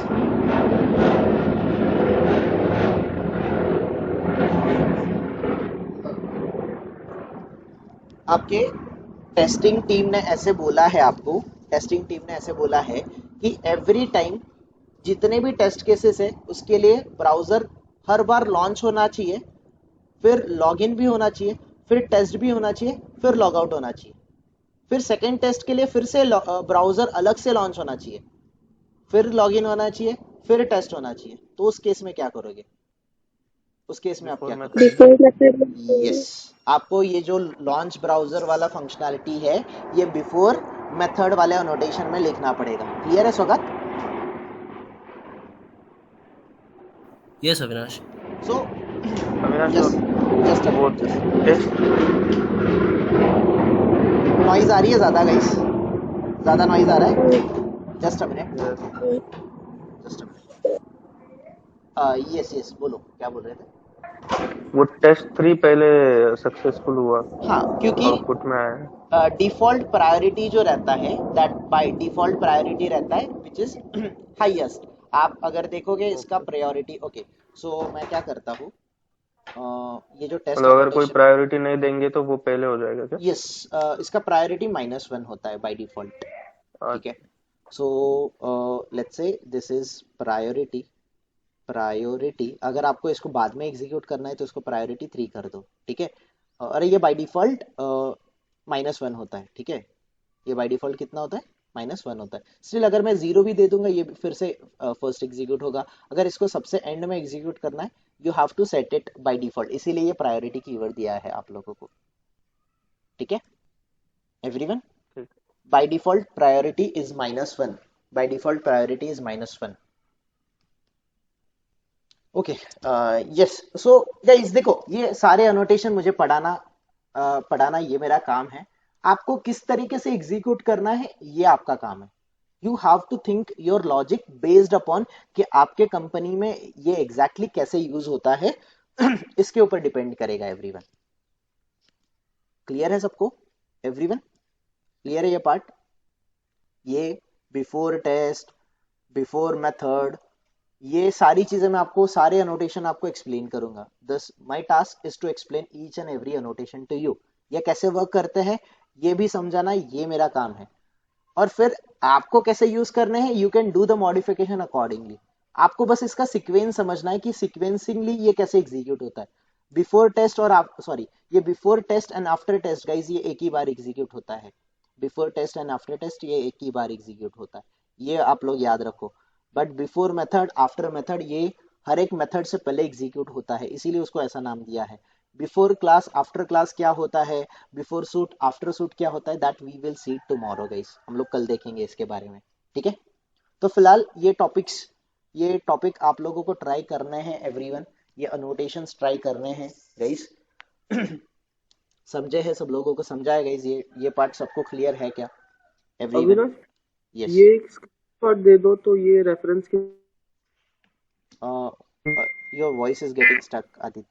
S1: आपके टेस्टिंग टीम ने ऐसे बोला है आपको, टेस्टिंग टीम ने ऐसे बोला है कि एवरी टाइम जितने भी टेस्ट केसेस है उसके लिए ब्राउज़र हर बार लॉन्च होना चाहिए, फिर लॉगिन भी होना चाहिए, फिर टेस्ट भी होना चाहिए, फिर लॉग आउट होना चाहिए, फिर सेकेंड टेस्ट के लिए फिर से ब्राउज़र अलग से लॉन्च होना चाहिए, फिर लॉगिन होना चाहिए, फिर टेस्ट होना चाहिए। तो उस केस में क्या करोगे? उस केस में आप क्या करोगे?
S2: बिफोर मेथड
S1: यस, आपको ये जो लॉन्च ब्राउज़र वाला फंक्शनैलिटी है ये बिफोर मेथड वाले अनोटेशन में लिखना पड़ेगा। क्लियर है स्वागत?
S3: यस अविनाश।
S1: सो
S4: अविनाश
S1: जस्ट
S4: वो टेस्ट
S1: नॉइज आ रही है ज़्यादा गाइस, ज़्यादा नॉइज आ रहा है। Just a minute, just a minute. Yes yes, बोलो क्या बोल रहे थे?
S4: वो टेस्ट 3 पहले सक्सेसफुल हुआ,
S1: हाँ, क्योंकि
S4: आउटपुट में आया।
S1: डिफॉल्ट प्रायोरिटी जो रहता है दैट बाय डिफॉल्ट प्रायोरिटी रहता है विच इज हाईएस्ट। आप अगर देखोगे इसका प्रायोरिटी, ओके सो मैं क्या करता हूँ, ये जो टेस्ट
S4: मतलब अगर कोई
S1: एनोटेशन,
S4: प्रायोरिटी नहीं देंगे तो वो पहले हो जाएगा क्या?
S1: यस, इसका प्रायोरिटी -1 होता है बाय डिफॉल्ट। ठीक है, सो let's say this is priority, अगर आपको इसको बाद में एग्जीक्यूट करना है तो इसको प्रायोरिटी 3 कर दो। ठीक है, अरे ये बाय डिफॉल्ट -1 होता है। ठीक है, ये बाय डिफॉल्ट कितना होता है? -1 होता है। स्टिल अगर मैं 0 भी दे दूंगा ये फिर से फर्स्ट एग्जीक्यूट होगा। अगर इसको सबसे एंड में एग्जीक्यूट करना है you have to set it by default, इसीलिए ये प्रायोरिटी कीवर्ड दिया है आप लोगों को। ठीक है everyone, by default priority is -1, by default priority is -1। Okay, yes, so guys देखो ये सारे अनोटेशन मुझे पढ़ाना ये मेरा काम है। आपको किस तरीके से एग्जीक्यूट करना है ये आपका काम है। You have to think your logic based upon कि आपके कंपनी में ये एग्जैक्टली कैसे यूज होता है इसके ऊपर डिपेंड करेगा एवरीवन। क्लियर है सबको? एवरीवन क्लियर है ये पार्ट? ये बिफोर टेस्ट, बिफोर मेथड, ये सारी चीजें मैं आपको, सारे अनोटेशन आपको एक्सप्लेन करूंगा। Thus my task is to explain each and every annotation to you. ये कैसे वर्क करते हैं ये भी समझाना, ये मेरा काम है। और फिर आपको कैसे यूज करने हैं, you can do the modification accordingly. आपको बस इसका सीक्वेंस समझना है कि सीक्वेंसिंगली ये कैसे एग्जीक्यूट होता है। बिफोर टेस्ट और सॉरी, ये before test and after test guys ये एक ही बार एग्जीक्यूट होता है। Before test and after test ये एक ही बार एग्जीक्यूट होता है, ये आप लोग याद रखो। But before method, after method, ये हर एक मेथड से पहले एग्जीक्यूट होता है, इसीलिए उसको ऐसा नाम दिया है। बिफोर क्लास, आफ्टर क्लास क्या होता है, बिफोर सूट, आफ्टर सूट क्या होता है, that we will see tomorrow guys, हम लोग कल देखेंगे इसके बारे में। ठीक है, तो फिलहाल ये टॉपिक आप लोगों को ट्राई करने हैं एवरीवन, ये अनोटेशंस ट्राई करने हैं गाइस। समझे है सब लोगों को? समझा है गाइस? ये पार्ट सबको क्लियर है क्या एवरीवन?
S6: अविनाश
S1: यस,
S6: ये एक स्क्रीनशॉट दे दो तो ये रेफरेंस के
S1: your voice is getting stuck Aditya.